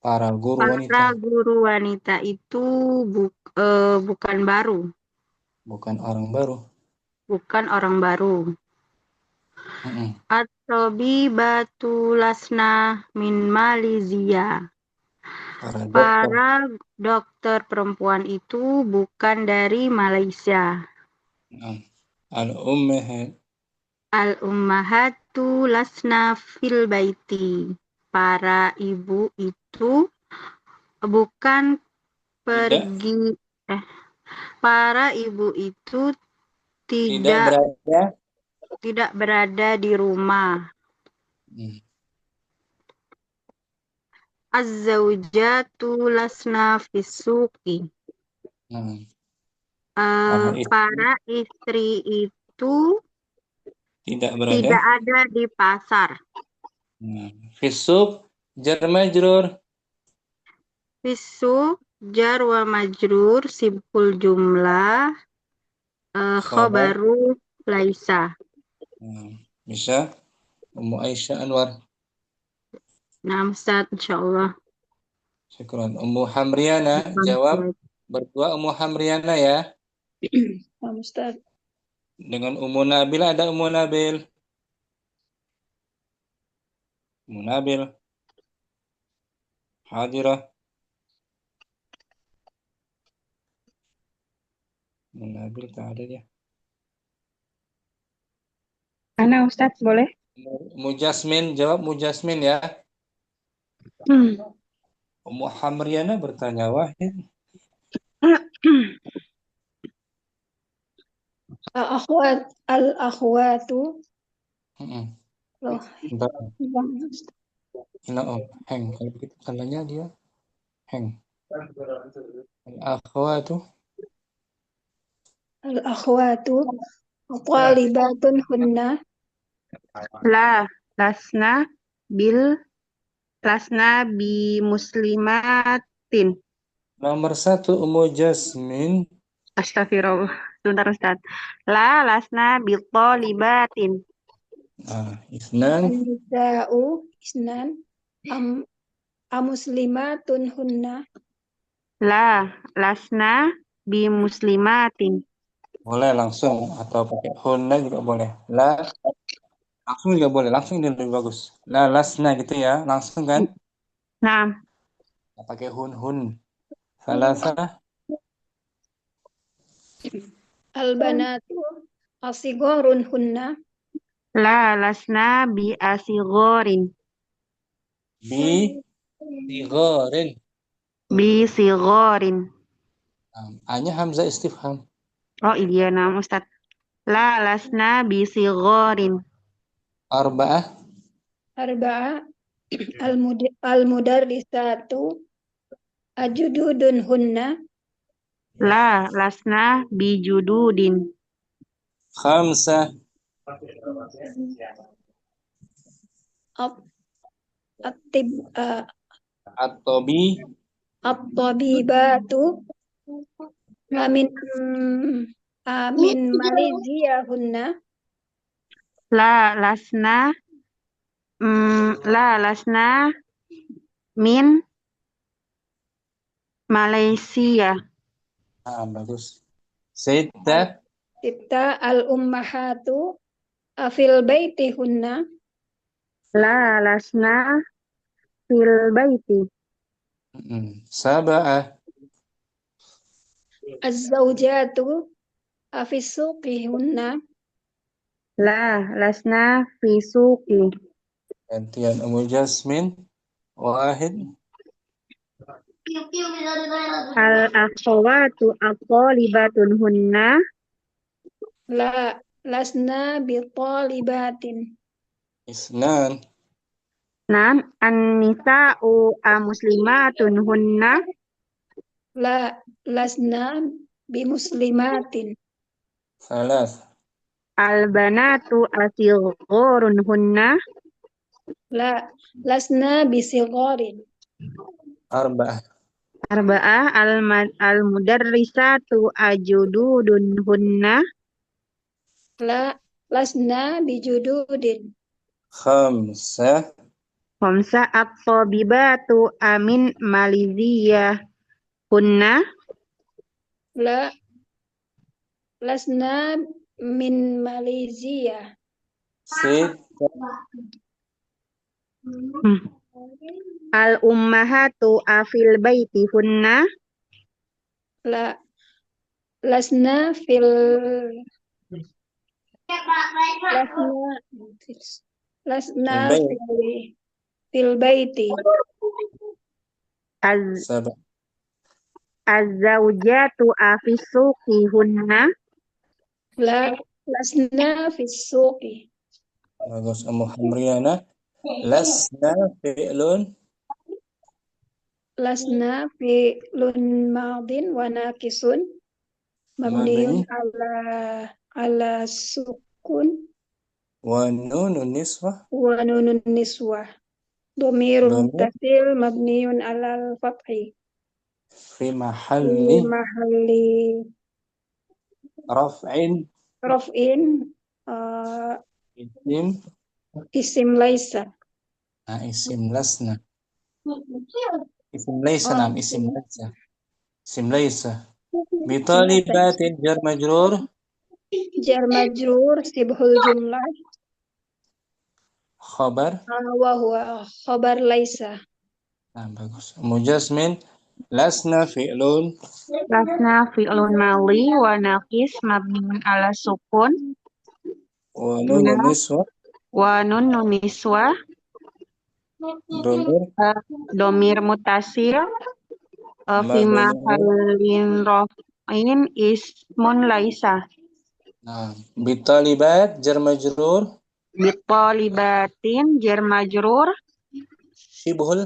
Para guru wanita. Para guru wanita itu bukan baru. Bukan orang baru. Bukan orang baru. At-tabibatu lasna min Malaysia. Para dokter perempuan itu bukan dari Malaysia. Al-ummahatu lasna fil baiti. Para ibu itu bukan pergi. Para ibu itu tidak berada di rumah. Az-zawjatu lasna fis-suqi. Para istri itu tidak ada di pasar. Fis-suq jar majrur. Fis-suq jar wa majrur sibhul jumlah khobaru laisa. Bisa Ummu Aisyah Anwar. Nah, Ustaz, insyaallah. Syukran. Ummu Hamriana jawab berdua Ummu Hamriana ya. Ustaz. Dengan Ummu Nabil ada Ummu Nabil. Ummu Nabil. Hadirah. Ummu Nabil tak ada dia. Ana Ustaz, boleh? Mujasmin jawab Mujasmin ya. Ummu Hamriana bertanya Wahid. Al-akhwatu. Loh. Hang. Kalau begitu tandanya dia hang. Al-akhwatu. Al-akhwatu talibatun hunna. Lasna bi muslimatin. Nomor 1 Ummu Jasmin. Astagfirullah. Sebentar Ustaz. Lasna bi talibatin. Isnan. Nisa'u isnan amuslimatun hunna. Lasna bi muslimatin. Boleh langsung atau pakai hunna juga boleh. Langsung juga boleh. Langsung ini lebih bagus. Lasna gitu ya. Langsung kan? Nah. Pakai hun. Salasah. Al-banatu asigorun hunna. La lasna bi asigorin. Bi sigorin. Bi sigorin. A-nya hamzah istifham. Oh iya nama Ustaz. La lasna bi sigorin. Arba'ah. Arba'a al-mudarrisatu ajududun hunna. La lasna bi jududin. Khamsah. At-tabi. At-tabibatu amin Malaysia hunna. La lasna min Malaysia. Bagus. Sittah. Sitta al-ummahatu afil baiti hunna. La lasna fil baiti. Sab'ah. Az-zawjatu afis suqi hunna. La lasna fi suqi. Gantian Ummu Jasmin. Wahid. Al-akhawatu at-talibatun hunna. La lasna bi talibatin. Isnan. Nam an-nisa'u muslimatun hunna. La lasna bi muslimatin. Salas. Al-banatu asighorun hunna. La lasna bi sigharin. Arba'ah. Arba'ah al-mudarrisatu ajududun hunna. La lasna bi jududin. Khamsah. Khamsa at-tabibatu amin Malaysia hunna. La lasna min Malaysia. Sittah. Al-ummahatu afil baiti hunna. La lasna fil lasna fil baiti. Sab'ah. Az-zawjatu afis suqi hunna. La lasna fis suqi. Bagus Ummu Hamriana. Lasna fi'lun. Lasna fi'lun madin wa naqisun mabniun ala sukun Wa nunun niswah. wa nunun niswah. Dhamirun muttasil mabniun ala al-fathi. Fi Fi mahalli mahalli raf'in. raf'in Isim. isim laisa. Isim lasna. Isim laisa. Nam isim laisa. Isim laisa. Bitalibatin jar majrur. Jar majrur sibhul jumlah Khabar. wa huwa khabar laisa. Bagus. Ummu Jasmin. Lasna fi'lun. Lasna fi'lun mali wa naqis mabniun ala sukun. Wa nunun niswah. Wa nunun niswah. Domir. Domir mutasil. Fi mahallin raf'in ismun laisa. Bitalibat jar majrur. Bitalibatin jar majrur. Shibhul.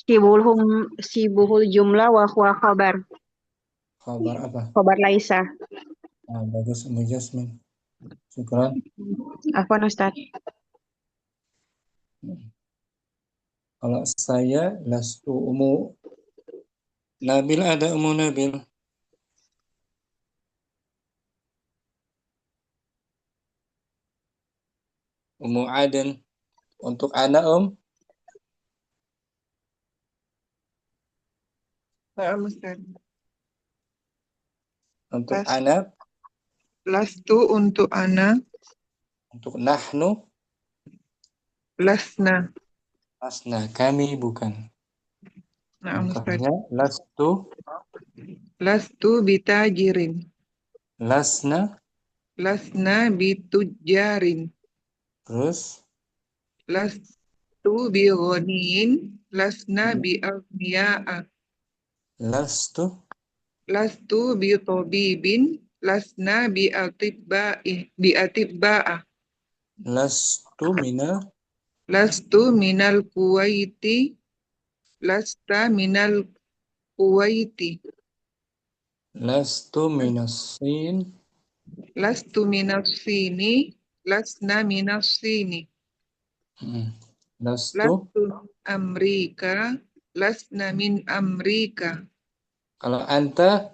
Sibuhul jumlah wa huwa khabar. Khabar apa? Khabar laisa. Bagus Ummu Jasmin. Syukran. Afwan Ustaz. Kalau saya lastu Ummu Nabil, ada Ummu Nabil. Ummu Aden. Untuk anak Ustaz. Untuk anak. Lastu untuk ana. Untuk nahnu. Lasna. Lasna, kami bukan. Nah, Ustaz. Contohnya Lastu bitajirin. lasna, Lasna bitujarin. terus Lastu bighaniin. Lasna biaghniya'a. lastu, Lastu bitabibin. Lasna biatibba'a. lastu minal, Lastu minal Kuwaiti. Lasta minal Kuwaiti. lastu minas sin, Lastu minas sini. Lasna minas sini. lastu, Lastu Amrika. Lasna min Amrika. kalau anta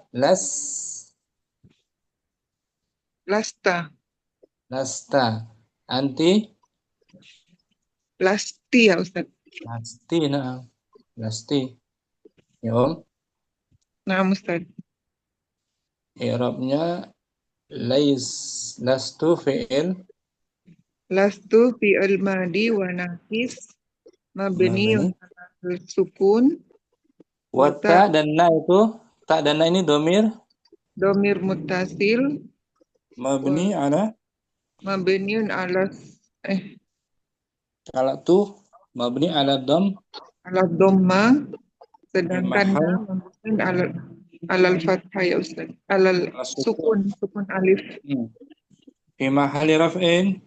Lasta. lasta, anti Lasti ya Ustaz. lasti, nah, lasti, ya Om. Nah Ustaz. I'rabnya lastu fi'il Lastu fi'il madi wa naqis mabniun mabni. alal sukun wa Wata dan na itu, ta dan na ini domir muttasil mabni ala, mabniun ala kalau tu mabni ala dom ala dhamma di sedangkan mahal na mabniun alal fathah ya Ustaz. Alal sukun. sukun alif Fi mahali raf'in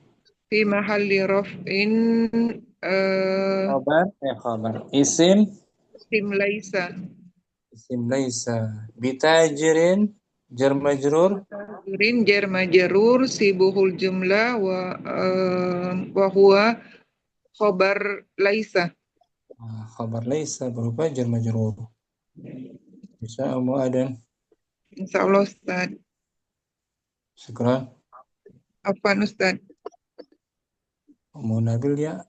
fi mahalli raf'in khabar isim sim laisa bitajirin jar majrur jar majrur sibuhul jumlah wa huwa khabar laisa. khabar laisa berupa jar majrur. Bisa Amu Adan. Insyaallah Ustaz. Syukran. Apa Ustaz? Amu Nabil ya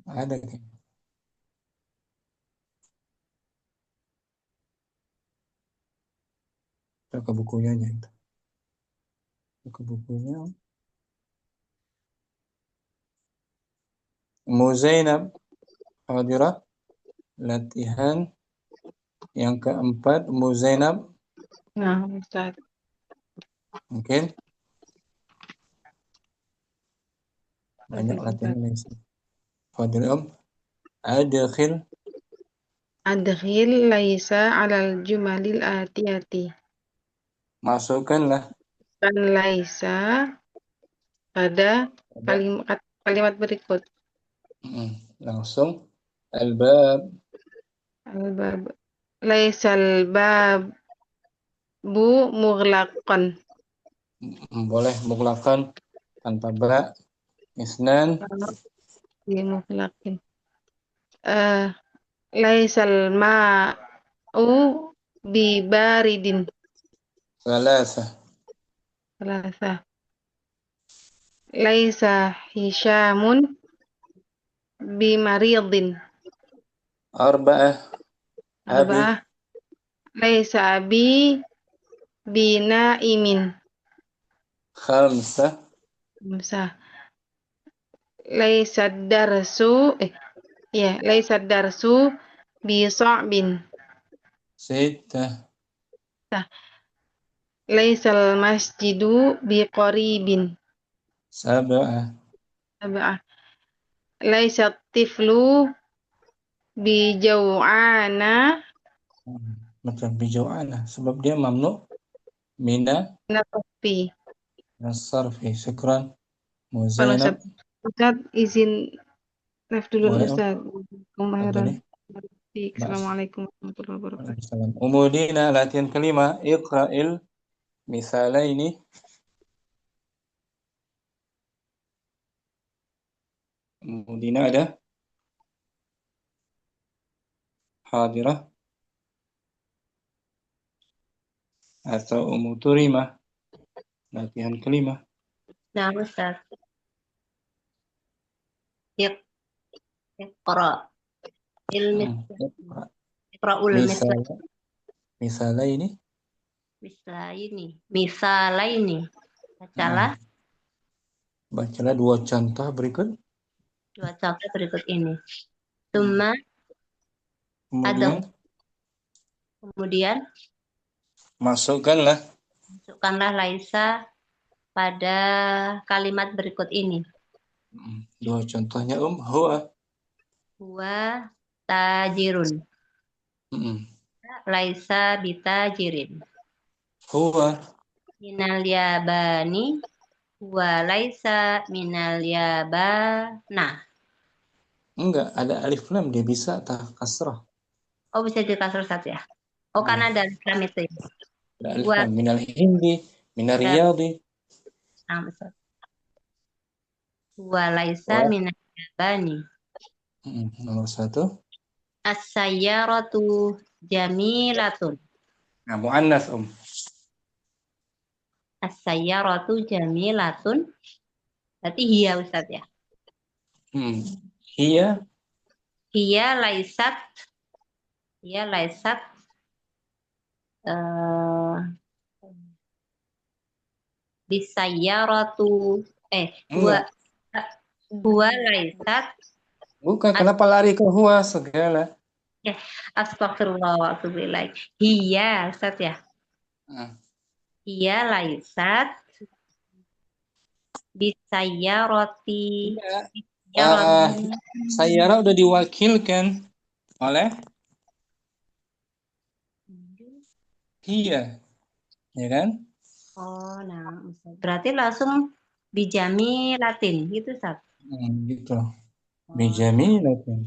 ada kan? Ke bukunya aja itu. Ke bukunya. Zainab hadirah latihan yang keempat Zainab. Nah, Ustaz. Mungkin banyak latihan ini. Fadil Om. Adkhil laisa alal jumalil atiyati. Masukkanlah Dan laisa pada kalimat berikut. langsung al-bab Al-bab. Laisal bab bu mughlaqan. boleh mughlaqan tanpa ba. Isnan Ya mughlaqin. Laisal ma'u bibaridin. salasa Laisa Hisyamun bimaridin. arba'ah Laisa abi binaimin. khamsah Laisa darsu bi sa'bin. sittah Laisal masjidu bi qaribin. sab'ah Laisa tiflu bi jau'ana. macam bijau'ana sebab dia mamnu mina Nafi. nasarfi. Syukran Zainab. Ustaz izin live dulu Boleh, Om. Ustaz. Fadhali. Assalamualaikum warahmatullahi wabarakatuh. Waalaikumsalam. Umudina latihan kelima iqra'il misalaini. Umudina ada hadirah atau umuturima latihan kelima. Nah, Ustaz. Iqra. Iqra'ul Misalaini. Bacalah dua contoh berikut. Dua contoh berikut ini. Summa Kemudian Kemudian Masukkanlah. masukkanlah laisa pada kalimat berikut ini. Dua contohnya Huwa tajirun. Laisa bitajirin. Huwa. Minal yabani. Huwa laisa minal yabana. Enggak, ada alif lam, dia bisa kasrah. Oh, bisa dikasur satu ya. Oh, karena ada alif lam itu ya. Ada alif Huwa lam. Minal hindi, minal riyadi. Huwa laisa minal yabani. Nomor 1. As-sayyaratu jamilatun. Nah, mu'annas As-sayyaratu jamilatun. Berarti hiya Ustaz ya. Hiya. Hiya laisat. Bisayyaratu. Huwa laisat. Bukan, kenapa lari ke huwa segala? Astagfirullah wa atubu ilaih. Hiya Ustaz ya. Hiya laisat bisayyarati. Sayyara udah diwakilkan oleh hiya, ya kan? Oh, nah, berarti langsung bijami Latin gitu, Ustaz. Gitu. Bijami Latin.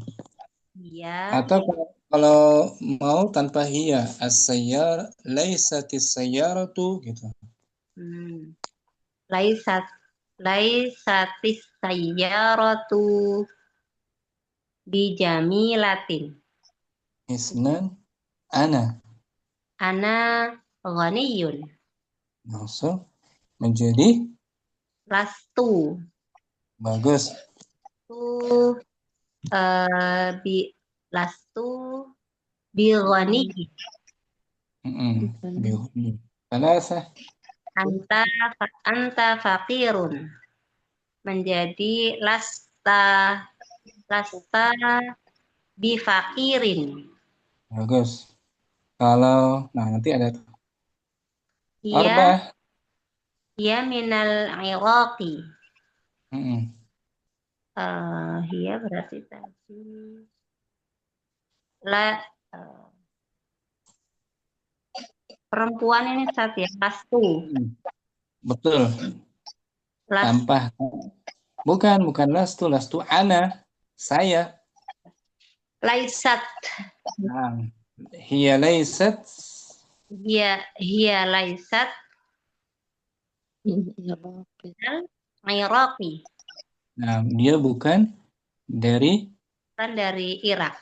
Iya. Atau kalau mau tanpa hiya, as-sayyar laisatis sayyaratu gitu. Laisatis sayyaratu bijami Latin. Isnan ana ghaniyun. Langsung menjadi Lastu. Bagus. Lastu bi ghani. Salasa. Anta faqirun. Menjadi lasta bi faqirin. Bagus. Kalau nanti ada Iya minal Iraqi. Iya berarti tadi perempuan ini Ustaz ya, lastu. Betul. Tanpa. Bukan lastu ana, saya. Laisat. Hiya laisat. Hiya laisat. Iraqi. Nah, dia bukan dari Irak.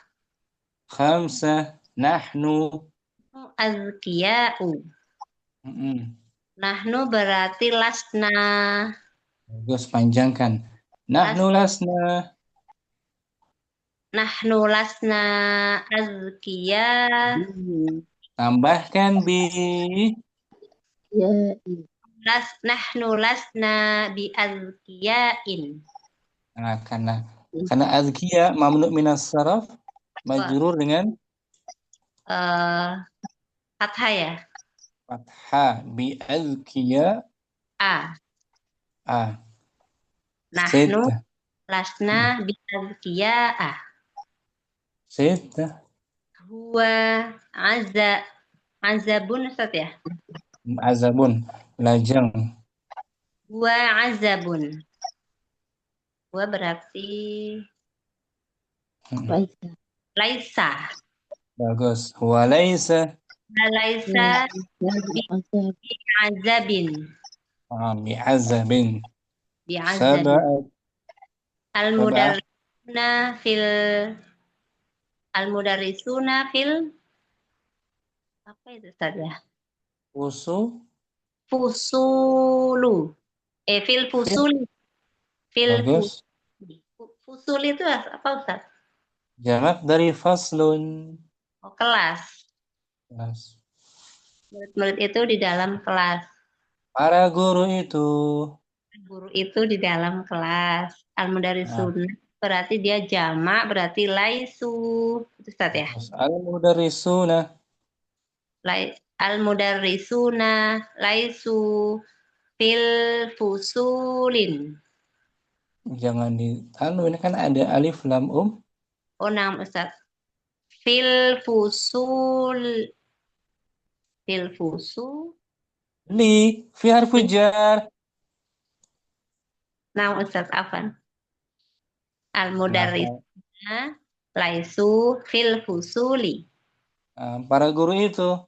Khamsah nahnu azkiya'u. Nahnu berarti lasna. Bagus, panjangkan. Nahnu lasna azkiya. Tambahkan bi. Nahnu lasna bi azkiya'in. Nah, karena azkiya mamnu minas saraf, majrur dengan fathah ya. Fathah bi azkiya. Nahnu lasna bi azkiya. Sita. Huwa azabun Ustaz ya. Azabun, lajang. Huwa azabun. Huwa berarti laisa. Bagus. Huwa laisa. Laisa bi azabin. Bi azabin. Sab'at. Al-mudarrisuna fil apa itu saja? Fusulu. Fil fusuli. Bagus. Fusul itu apa Ustaz? Jamak dari faslun. Kelas. Murid-murid itu di dalam kelas. Para guru itu. Guru itu di dalam kelas. Al-mudarrisuna berarti dia jamak, berarti laisu. Itu Ustaz ya? Al-mudarrisuna. Al-mudarrisuna laisu fil fusulin. Jangan ini kan ada alif lam Oh, nam Ustaz. Fil fusul li fi harfu jar. nam Ustaz afan. Kenapa? Al-mudarrisuna laisu fil fusuli. Para guru itu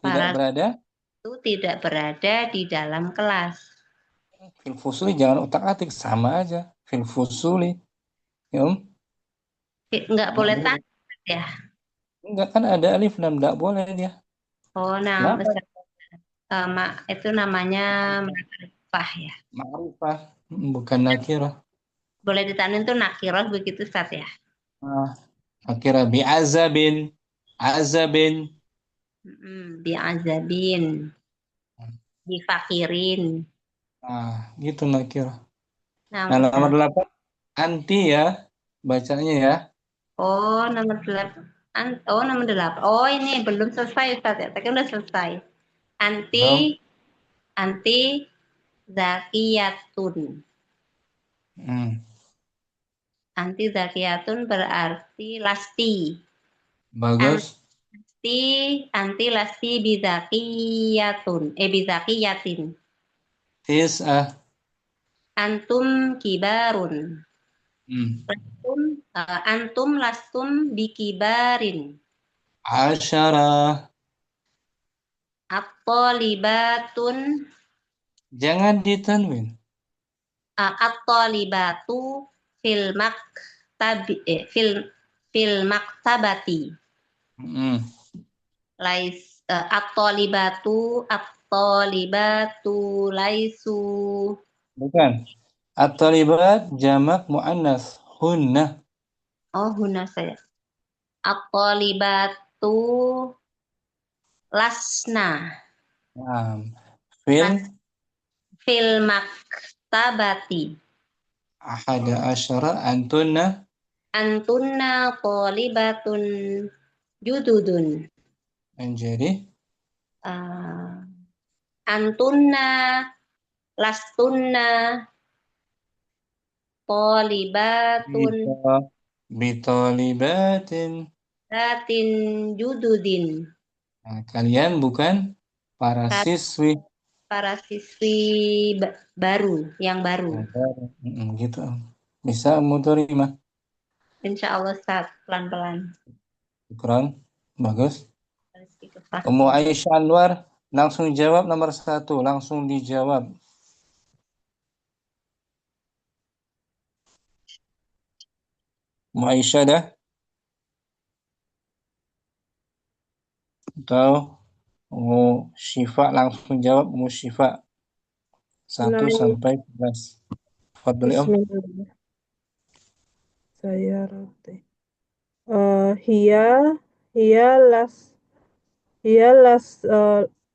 tidak Para berada itu tidak berada di dalam kelas. fil fusuli, jangan utak-atik, sama aja fil fusuli. Ya, Enggak boleh tanya ya. enggak kan ada alif lam, enggak boleh dia. Oh, nam Kenapa? Ustaz. Itu namanya ma'rifah ya. Ma'rifah, bukan nakirah. Boleh ditanin tuh nakirah begitu Ustaz ya. Nakirah bi azabin, Bi'azabin, difakirin. Gitu nakirah. Nah, Nah, nomor Ustaz. 8 anti ya bacanya ya. Oh, nomor 8. Nomor 8. Oh, ini belum selesai Ustaz ya. Tadi udah selesai. Belum. Anti zakiyatun. Anti zakiyatun berarti lasti. Bagus. Anti lasti bizakiyatun. Bizakiyatin. Tis'ah. Antum kibarun. Antum lastum bikibarin. Asyara. At-talibatun. Jangan ditanwin. At-talibatu fil maktabati. At-talibatu laisu. Bukan. At-talibat jamak muannas hunna. Oh, hunna saya. At-talibatu lasna. Fil maktabati. Ahada asyara antunna talibatun jududun. Menjadi Antunna lastunna talibatun bitolibatin jududin. Kalian bukan para siswi. Para siswi baru, yang baru. Gitu. Bisa mutorimah. Insya Allah Ustaz, pelan-pelan. Kurang bagus. Ummu Aisyah Anwar langsung jawab nomor 1, langsung dijawab. Ummu Aisyah dah? Atau Ummu Syifa langsung jawab. Ummu Syifa 1 sampai 11. Fadli Om. Bismillah. Saya roti.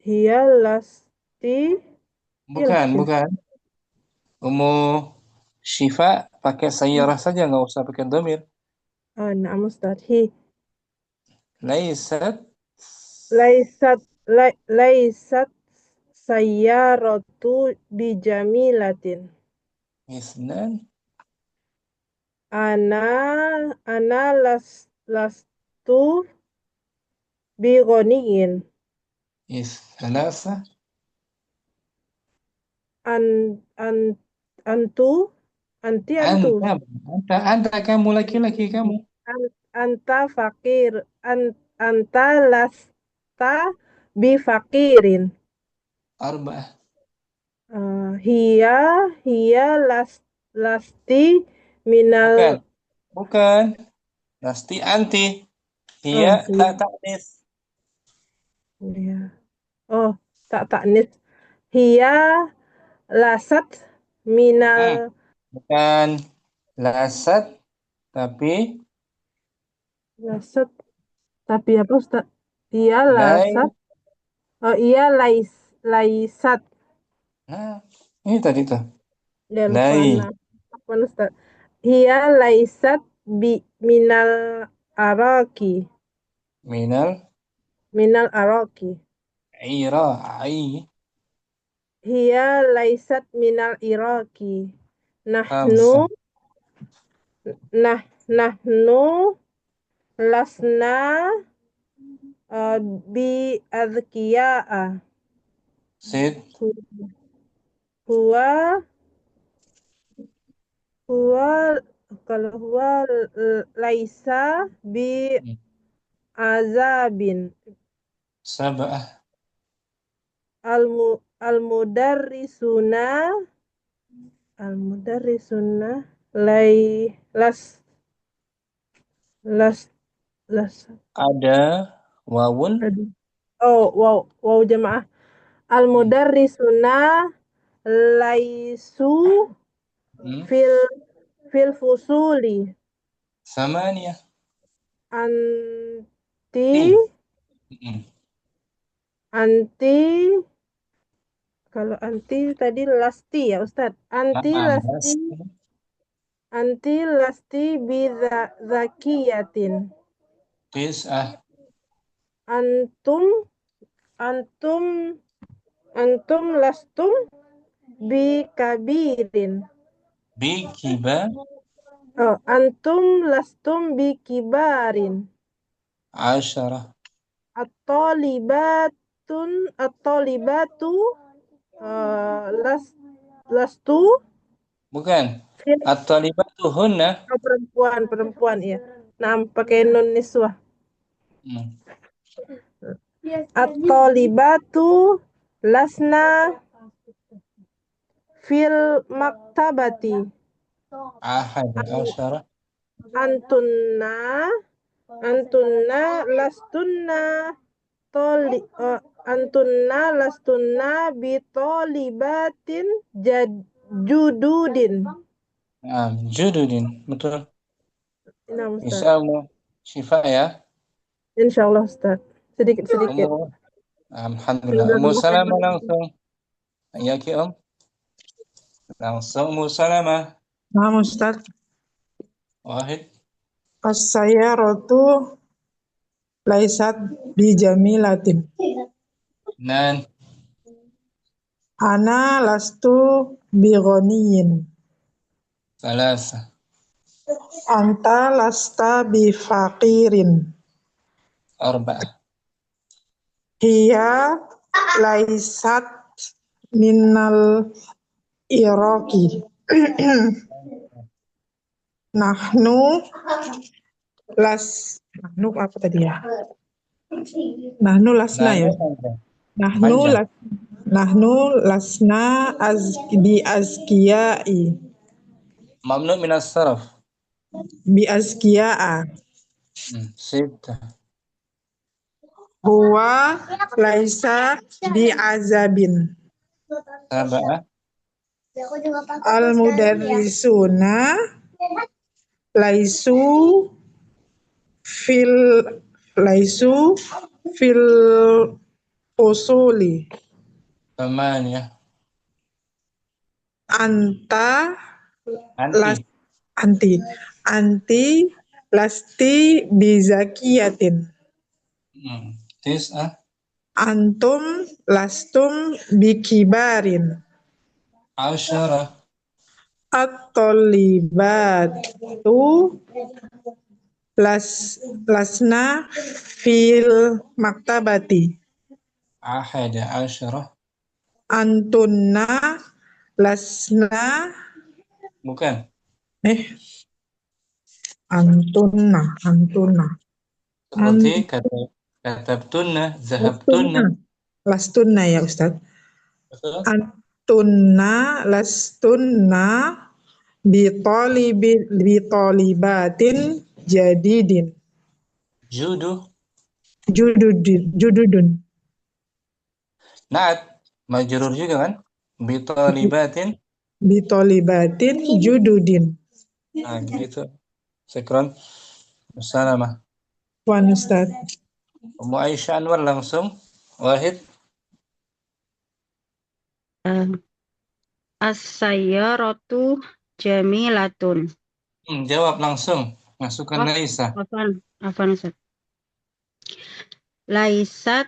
Hiya lasti. Bukan. Ummu Syifa pakai sayyarah saja, nggak usah pakai dhamir. Na'am Ustaz. Laisat sayyaratu bijamilatin. Isnan. Ana lastu bighaniyin. Thalatha. Anta kamu laki-laki kamu. Anta fakir. Anta lasta bifakirin. Arba'ah. Hiya lasti minal. Bukan. Lasti anti. Hiya tak ta'nis. Tak ta'nis. Hiya lasat minal. Bukan lasat, tapi lasat. Tapi apa Ustaz? Iya lasat. Iya laisat. Ini tadi tuh. Apa Ustaz? Hiya laisat minal araki. minal araki. Ira. Ai. Hiya laisat minal iraki. Khamsah. Nahnu lasna bi azkiya'a. Sid. Huwa kalau huwa laisa bi azabin. Sab'ah. Al-mudarrisuna las Ada wawun. wow jamaah. Al-mudarrisuna laisu fil fusuli. Samaniyah. Anti kalau anti tadi lasti ya Ustadz. Anti lasti zakiyatin. Tis'ah. Antum lastum bi kabirin. Bi kibar. Antum lastum bi kibarin. Asyarah. At-talibatu lastu. Bukan. At-talibatu hunna. Perempuan ya. Nah, pakai nun niswah. At-talibatu lasna fil maktabati. Ahad asyara. Antunna lastunna bi talibatin jududin. Jududin, betul. Nah, Ustaz. Insyaallah Syifa ya. Insyaallah Ustaz. Sedikit. Alhamdulillah. Ummu Salamah langsung. Ya Ki Om. Langsung Ummu Salamah. Nah, Ustaz. Wahid. As-sayyaratu laisat bijamilatin. Nan. Ana lastu bighaniyin. Salasa. Anta lasta bifaqirin. Arba'ah. Hiya laisat minal iraqi. Nahnu apa tadi ya? Nahnu lasna ya. Nahnu lasna bi azkiyai. Mamnu minas sarf. Bi azkiya'a. Sittah. Huwa laisa bi azabin. Sab'ah. Al-mudarrisuna laisu fil usuli. Thamaniyah. Anti lasti bizakiyatin. Tis'ah. Antum lastum bikibarin. Asyarah. At-talibatu lasna fil maktabati. Ahada asyarah. Antunna lasna. Bukan. Antunna. Seperti katabtunna, zahabtunna. Lastunna ya Ustaz. Betul. Antunna lastunna bitolibatin jadidin. Jududun. Naat. Majrur juga kan? Bitolibatin jududin. Nah, gitu. Sekron. Salamah. Wan Ustaz. Ummu Aisyah Anwar langsung. Wahid. As-sayyaratu jamilatun. Jawab langsung. Masukkan Laisa. Afan Ustaz. Laisat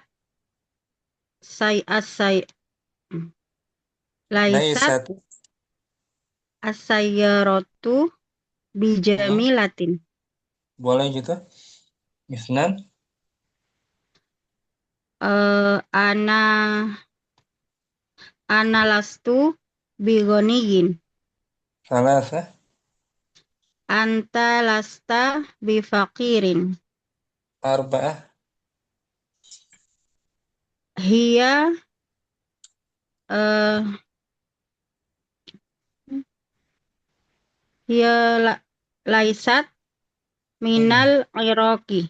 laisat Laisat. as-sayyaratu bijamilatin. Boleh gitu. Isnan. Ana lastu bigoniyin. Salasa. Anta lasta bifakirin. Arba'ah. Hiya laisat minal Iraqi.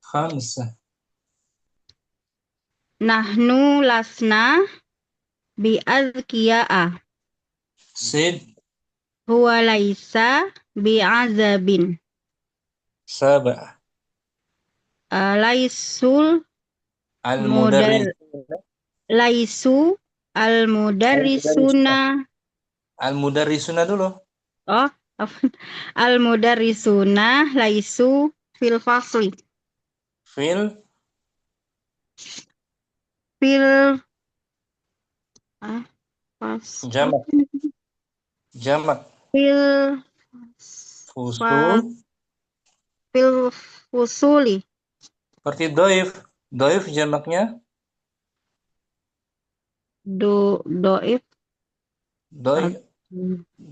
Khamsah. Nahnu lasna bi'azkiya'a. Sid. Huwa laisa bi'azabin. Sab'ah. Laisul laisu al-mudarrisuna. Al-mudarrisuna dulu. Oh, al-mudarrisuna laisu fil fasli. Fil jamak. Fil fusuli. Seperti doif. Doif jamaknya? Doif.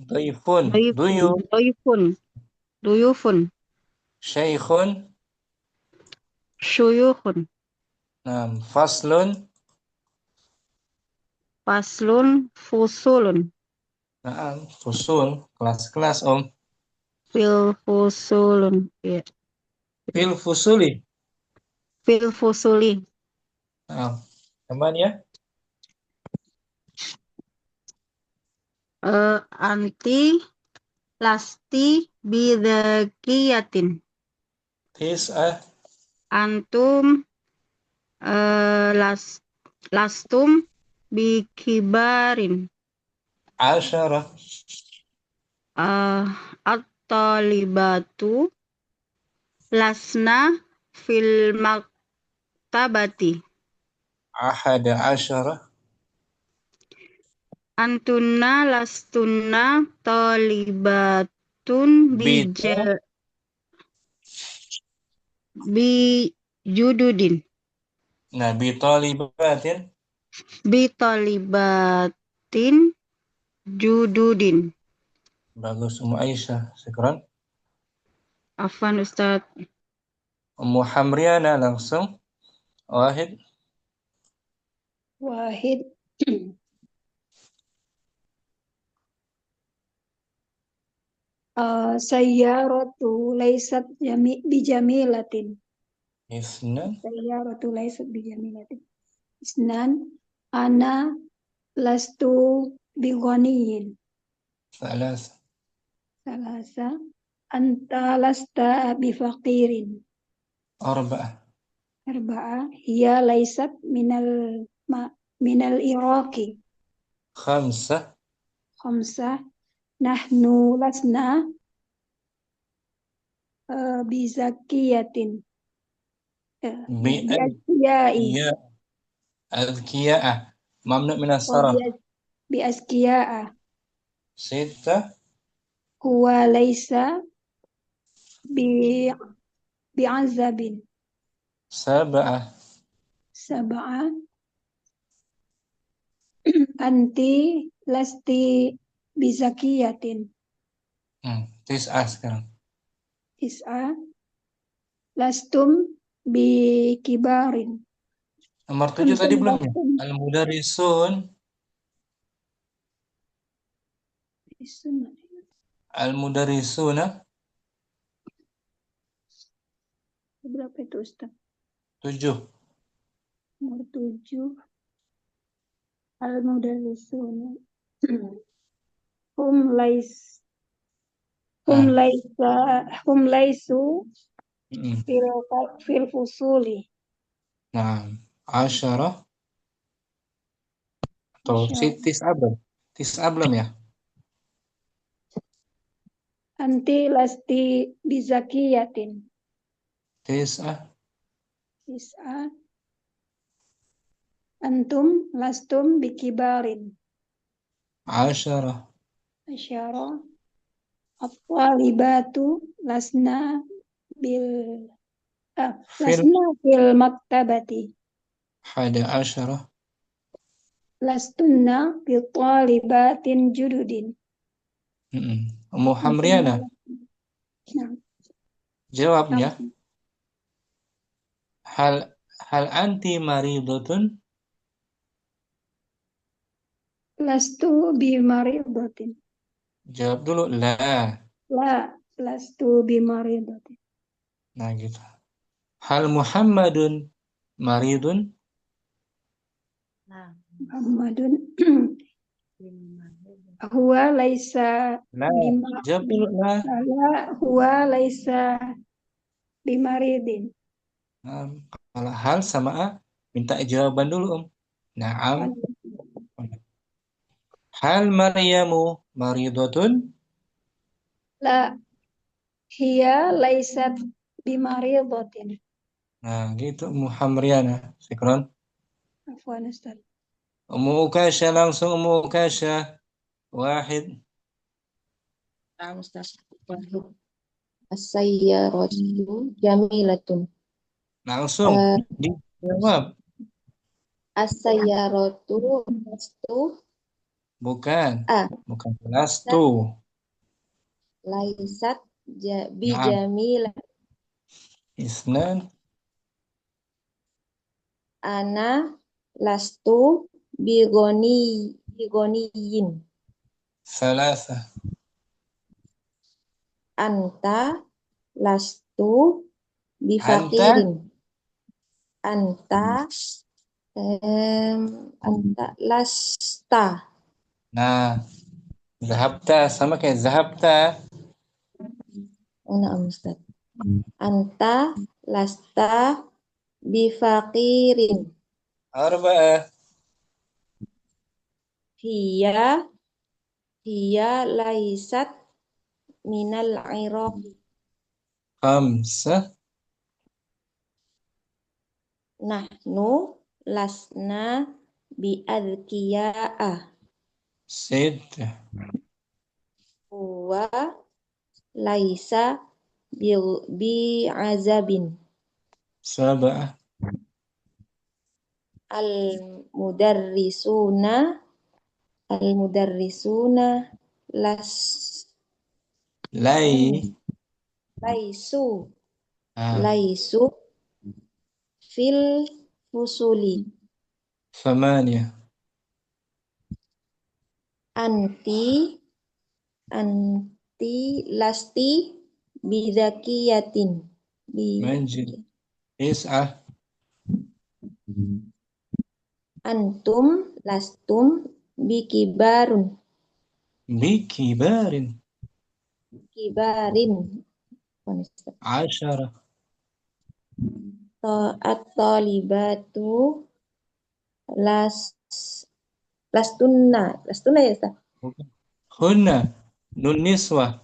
Doifun. Duyufun. Syaikhun. Syuyukhun. Faslun. Fusulun. Fusul. Kelas-kelas, Om. Fil fusulun. Ya. Fil fusuli. Fil fusuli. Tambahan ya. Anti lasti bidzakiyatin. Tis'ah. Antum lastum bikibarin. Asyarah. At-talibatu lasna fil maktabati. Ahada asyarah. Antunna lastunna talibatun bijududin. Bitalibatin jududin. Bagus, Ummu Aisyah. Syukran. Afwan, Ustaz. Ummu Hamriana langsung. Wahid. Sayyaratu laysat bijamilatin. Isnan. Sayyaratu laysat bijamilatin. Isnan. Ana lastu bighaniyin. Salasa. Anta lasta bifaqirin. Arba'ah. Hiya laysat minal Iraqi. Khamsah. Nahnu lasna bizakiyatin. Biazkiyai. Azkiya'ah. Mamnu minas sarf. Biazkiya'a. Sittah. Huwa laysa bi'azabin. Sab'ah. Anti lasti bizakiyatin. Tis'ah sekarang. Lastum bikibarin. Nomor 7 tadi belum ya? Al-mudarrisun. Al-mudarrisuna. Berapa itu, Ustaz? 7. Nomor 7. Al-mudarrisuna. Hum laisu fil fusuli. Asyarah. Atau tis'ah belum ya? Anti lasti bizakiyatin. Tis'ah. Tis'a. Antum lastum bikibarin. 10. Asyara. At-talibatu lasna bil Fil lasna fil maktabati. 11. Lastunna bi talibatin jududin. Ummu Hamriana, Nah, jawabnya. Hal anti maridatun? lastu bi maridatin. Jawab dulu, la. La, lastu bi maridatin. Nah gitu. Hal Muhammadun maridun? Muhammadun huwa laisa La. bima Jawab dulu, la. huwa laisa bimaridin. Nah, kalau hal sama A, minta jawaban dulu, Naam. Hal Maryamu maridatun? La, hiya laisat bimaridatin. Nah gitu, Ummu Hamriana. Syukran. Afwan Ustaz. Ummu Ukasha langsung, Ummu Ukasha. Wahid. Ustaz. As-sayyaratu jamilatun. Langsung. Dijawab. As-sayyaratu lastu Bukan. Bukan lastu. laisat bijamilah. Isnan. Ana lastu bigoniyin. Salasa. Anta lastu bifakirin. Anta lasta. Nah, zahabta sama kayak zahabta. Na'am Ustaz. Anta lasta bifakirin. Arba'ah. Hiya laisat minal Iraqi. Khamsah. Nahnu lasna biadkiya'a. Sittah. Huwa laisa bi'azabin. Sab'ah. Al-mudarrisuna laisu fil fusuli. Thamaniyah. Anti lasti bidakiyatin. Manjid. Tis'ah. Antum lastum bikibarin. Bikibarin. Kibarin. 10. At-talibatu lastunna ya Ustaz? Hunna. Nun niswah.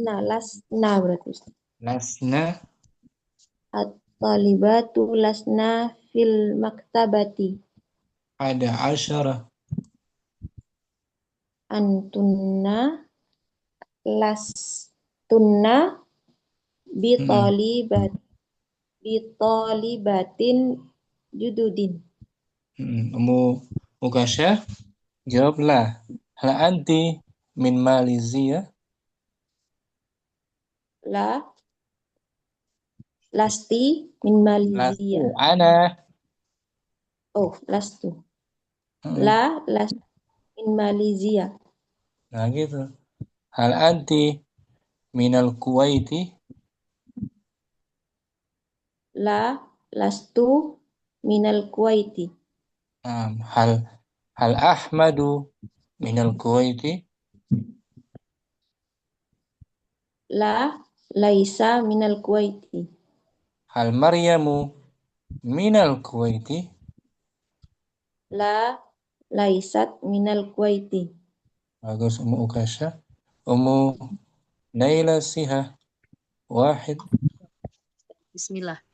Lasna berarti Ustaz. Lasna. At-talibatu lasna fil maktabati. 11. Antunna lastunna bitalibatin jududin. Ummu Ukasha, jawablah. Hal anti min Malaysia? Lasti min Malaysia. Lastu. Ana. Oh, lastu. Lastu min Malaysia. Nah gitu. Hal anti minal Kuwaiti? Lastu minal Kuwaiti. Hal Ahmadu minal Kuwaiti? Laisa minal Kuwaiti. Hal Maryamu minal Kuwaiti? Laisat minal Kuwaiti. Bagus, Ummu Ukasha. Ummu Naila Siha. Wahid. Bismillah.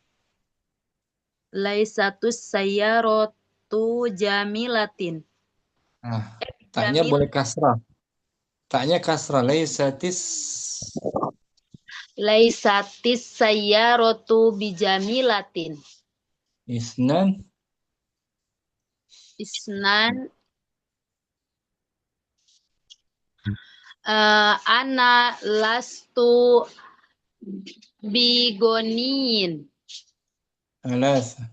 Laisatus sayyaratu jamilatin. Nah, taknya boleh kasrah. Taknya kasrah. Laisatis sayyaratu bijamilatin. Isnan. Isnan ana lastu bigoniin. Thalatha.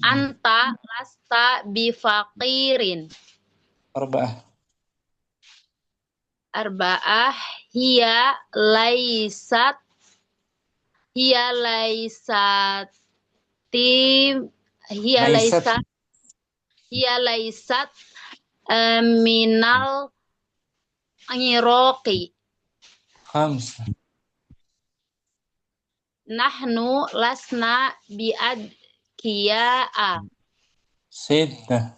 Anta lasta bifaqirin. Arba'ah hiya laysat minal Iraqi. Khamsa. Nahnu lasna biadkiya'a. Sittah.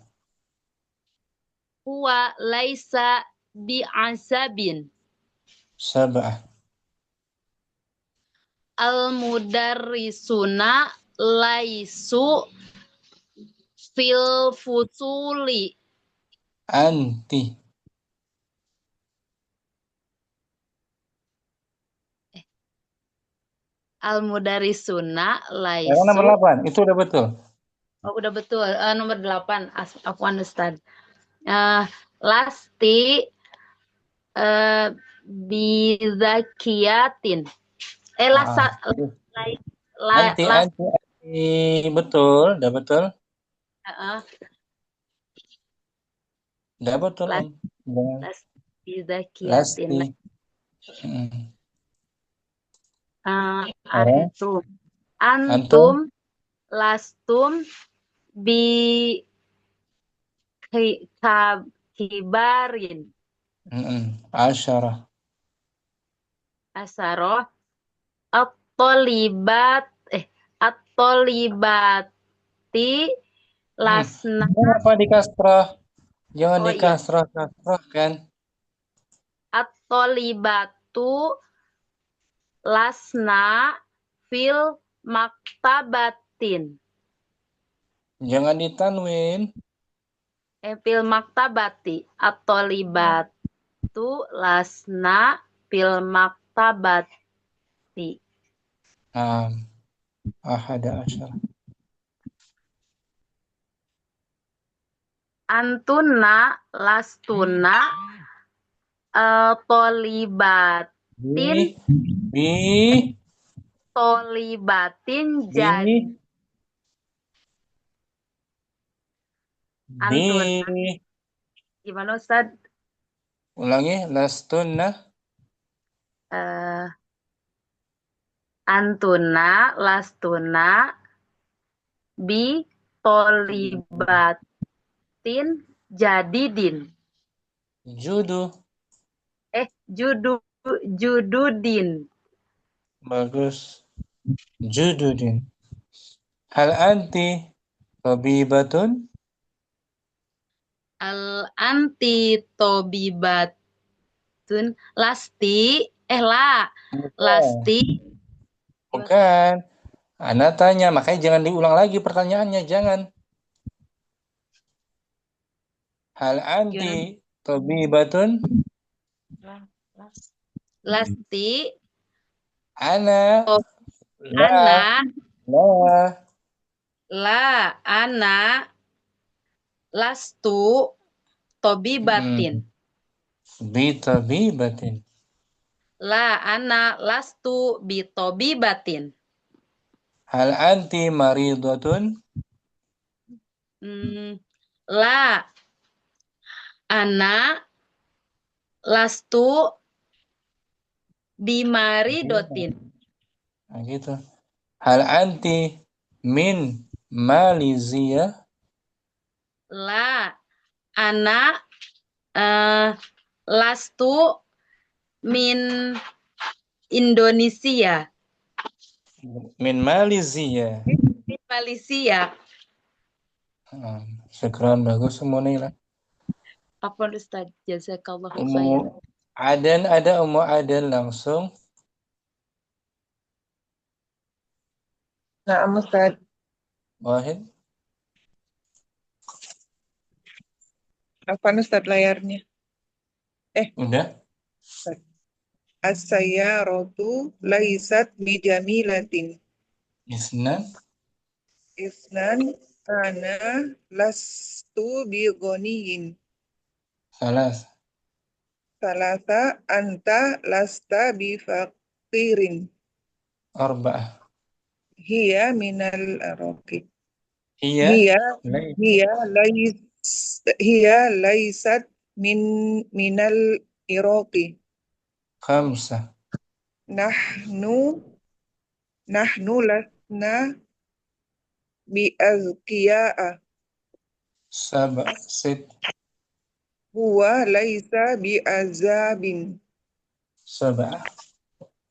Huwa laisa bi'asabin. Sab'ah. Al-mudarrisuna laisu fil fusuli. Anti. Al-mudarrisuna Yang nomor laisu. 8, itu udah betul. Oh, udah betul. Nomor 8. Afwan Ustaz. Lasti bizakiyatin. Anti. Betul, udah betul. Udah betul. Lasti bizakiyatin. Antum lastum bi kibarin. Asyarah. At-tolibati lasna. Kenapa dikasrah? Jangan dikasrah kan? At-tolibatu lasna fil maktabatin. Jangan ditanwin. Fil maktabati. At-tolibatu lasna fil maktabati. Ahada asyarah. Antuna lastuna tolibatin. Tolibatin jadi. Antuna. Gimana Ustaz? Ulangi, lastunna. Antuna lastuna bi tolibatin jadidin. Jududin. Bagus. Jududin. Hal anti tabibatun? Al anti tabibatun. Lasti. Lasti. Bukan. Ana tanya, makanya jangan diulang lagi pertanyaannya, jangan. Hal anti tabibatun? Lasti. Ana. Ana lastu tabibatin. Bitabibatin. Ana lastu bitabibatin. Hal anti maridatun? Ana lastu bimaridotin. Nah, gitu. Hal anti min Malaysia? Ana lastu min Indonesia. Min Malaysia. Min Malaysia. Syukran, bagus semuanya lah. Apa Ustaz? Jazakallahu khairan. Aden ada Ummu Aden langsung. Nah, Ustaz. Wahid. Apa Ustaz layarnya? Udah. As-sayyaratu laysat bijamilatin. Isnan. Isnan ana lastu bighaniyin. Salas. Salasa anta lasta bifaqirin. Arba'ah. Hiya minal araqi. Hiya. Hiya laysat minal iraqi. Khamsah. Nahnu lasna biazkiya'a. Sit. Huwa laysa bi'azabin. Sab'ah.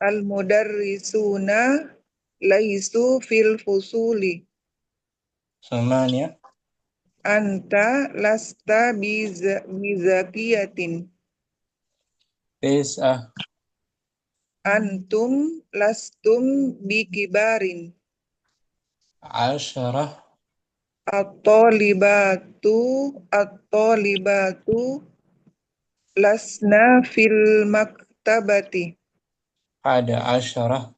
Al-mudarrisuna laysu fil fusuli. Samania. Anta lasta bizakiyatin. Tis'ah. Antum lastum bikibarin. Asyarah. At-talibatu lasna fil maktabati. Ada asyarah.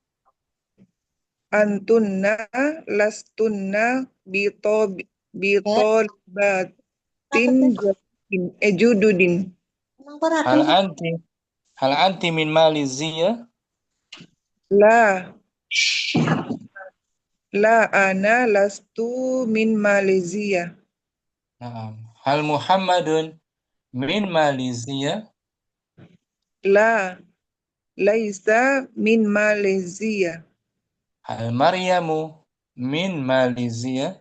Antunna lastunna bitolibatin jududin. Hal anti min Malaysia? La ana lastu min Malaysia. Naam. Hal Muhammadun min Malaysia? Laisa min Malaysia. Hal Maryamu min Malaysia?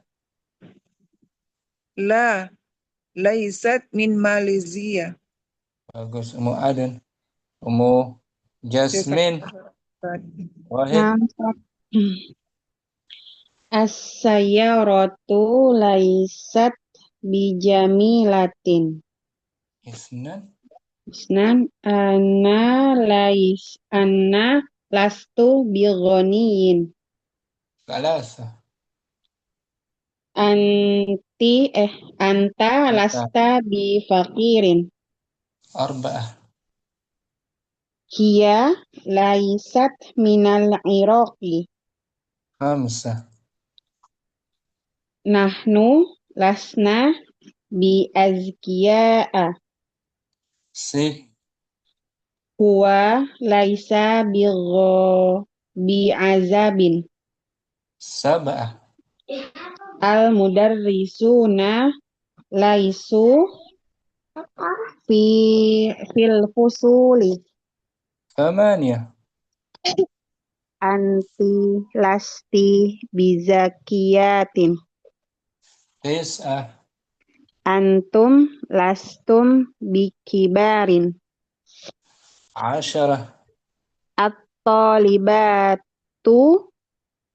Laisat min Malaysia. Bagus. Ummu Aden. Ummu Jasmine. Wahid. Nah, as-sayyaratu laysat bijamilatin. Isnan. Anna lastu bighaniyin. Salasa. Anta lasta bifaqirin. Arba'ah. Hiya laysat minal iraqi. Khamsah. Nahnu lasna biazkiya'a. Sit. Huwa laisa bi'azabin. Sab'ah. Al-mudarrisuna laisu fil fusuli. Thamaniyah. Anti lasti bizakiyatin. Tis'ah. Antum lastum bikibarin. Asyarah. At-talibatu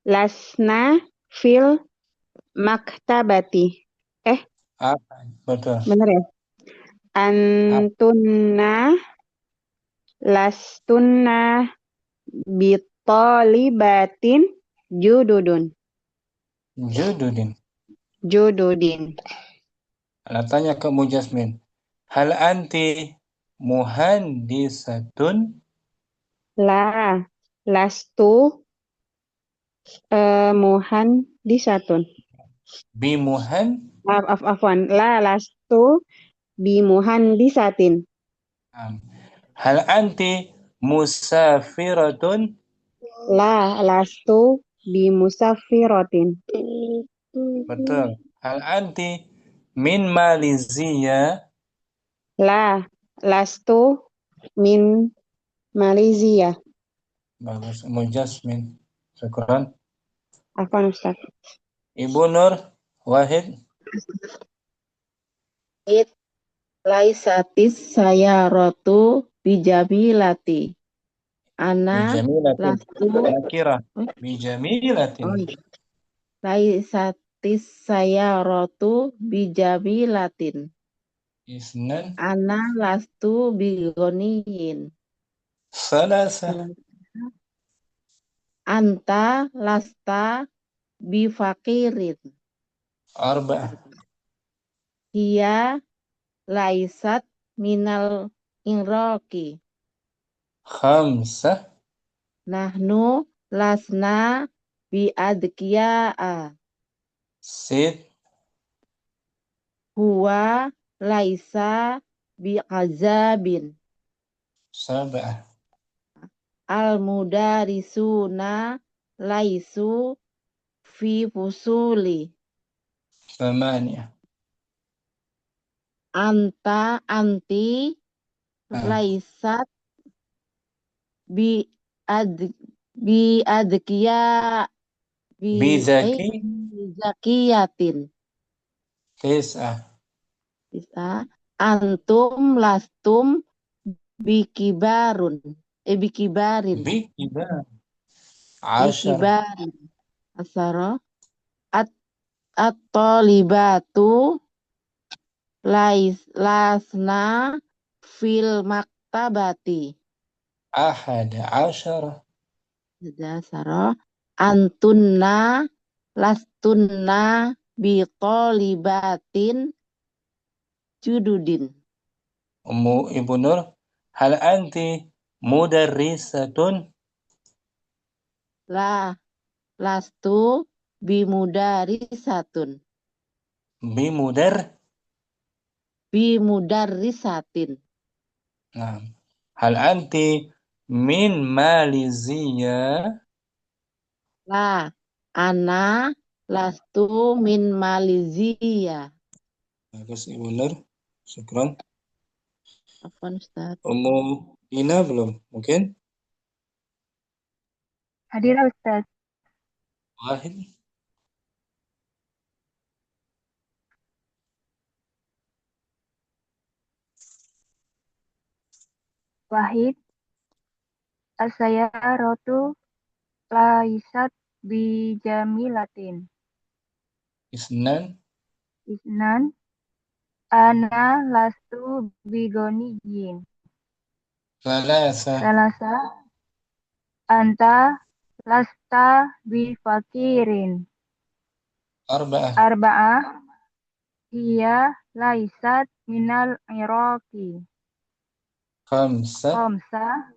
lasna fil maktabati. Betul. Bener ya? Antunna lastunna bitolibatin jududin. Ana tanya ke Ummu Jasmine. Hal anti muhandisatun? Lastu muhandisatun. Afwan. Lastu bimuhandisatin. Hal anti musafiratun? Lastu bimusafiratin. Betul. Hal anti min Malaysia? Lastu min Malaysia. Bagus. Ummu Jasmine. Syukran. Afwan Ustaz. Ibu Nur. Wahid. Laisatis sayyaratu bijamilati. Ana lastu Nakirah. Bijamilatin. Laisatis sayyaratu bijamilatin. Isnan. Ana lastu bigoniyin. Salasa. Anta lasta bifakirin. Arba'ah. Hiya laisat minal inroki. Khamsah. Nahnu lasna biadkiya'a. Sit. Huwa laisa bi'azabin. Sab'ah. Al-mudarisuna laisu fi fusuli. Thamaniyah. Anti laisat biadkiya Bizaki. zakiyatin. Tis'ah. Bisa. Antum lastum bikibarin. Bikibar. Ashar. Bikibarin. Asara. At-talibatu lasna fil maktabati. Ahada ashara. Asara. Antunna lastunna bi talibatin jududin. Ibu Nur, hal anti mudarrisatun? La lastu bimudarisatun. Bimudarrisatin. Nah. Hal anti min Malaysia? La ana lastu min Malaysia. Bagus Ibu Nur. Syukran. Apaan Ustaz? Ina belum? Mungkin? Hadir Ustaz. Wahid. Wahid. As-sayyaratu laisat bijamilatin. Isnan. Ana lastu bigoniyin. Salasa. Anta lasta bifakirin. Arba'ah. Hiya laisat minal iraqi. Khamsah.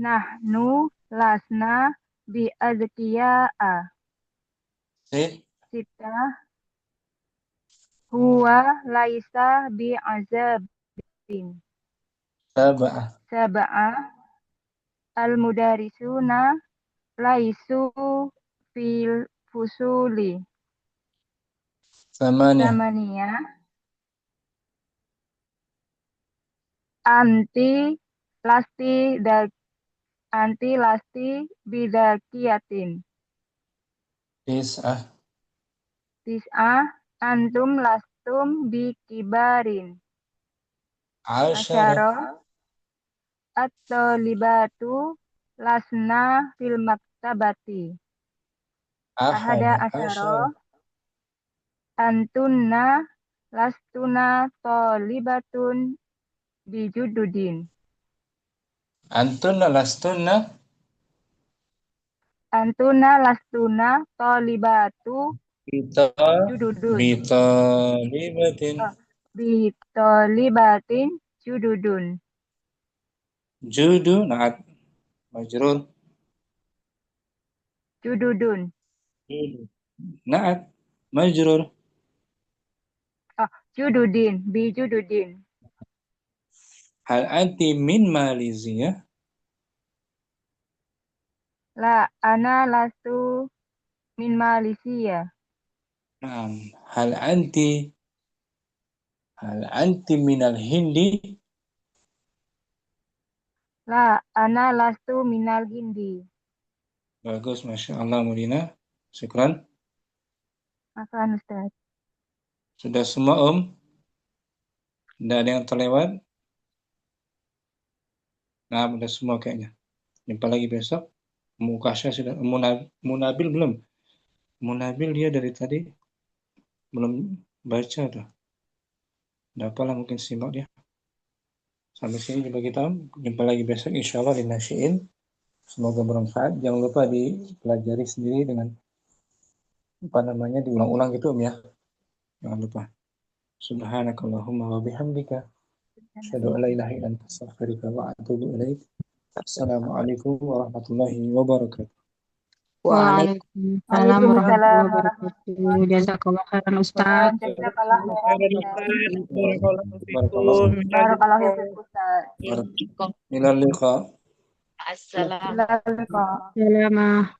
Nahnu lasna biadkiya'a. Sita. Huwa laisa bi'azabin. Sab'ah. Al-mudarisuna laisu fil fusuli. Thamaniyah. Anti lasti bidakiyatin. Tis'ah. Antum lastum bikibarin. Asyara. At-talibatu lasna fil maktabati. Ahada asyara. Antunna lastuna talibatun bijududin. Antuna lastuna talibatu jududun. Bitalibatin jududun. Judu naat majrur. Jududun. Naat majrur. Jududin. Bijududin. Hal anti min Malaysia? La ana lastu min Malaysia. Hal anti minal Hindi? La ana lastu minal Hindi. Bagus, Masya Allah Mudina. Syukran. Afwan Ustaz. Sudah semua Tidak ada yang terlewat? Nah, sudah semua kayaknya. Jumpa lagi besok. Mukasya sudah. Munabil belum? Munabil dia dari tadi belum baca tuh. Udah apalah mungkin simak dia. Sampai sini juga kita jumpa lagi besok insyaallah di Nasyiin. Semoga bermanfaat. Jangan lupa dipelajari sendiri dengan diulang-ulang gitu ya. Jangan lupa. Subhanakallahumma wa bihamdika asyhadu an la ilaha illa anta astaghfiruka wa atubu ilaik. Assalamualaikum warahmatullahi wabarakatuh. Waalaikumsalam warahmatullahi wabarakatuh. Jazakallah khairan Ustaz. Jazakallah khairan, Ustaz. Barakallahu fiik, Ustaz. Ilal liqa. Assalam. Ilal liqa. Salamah.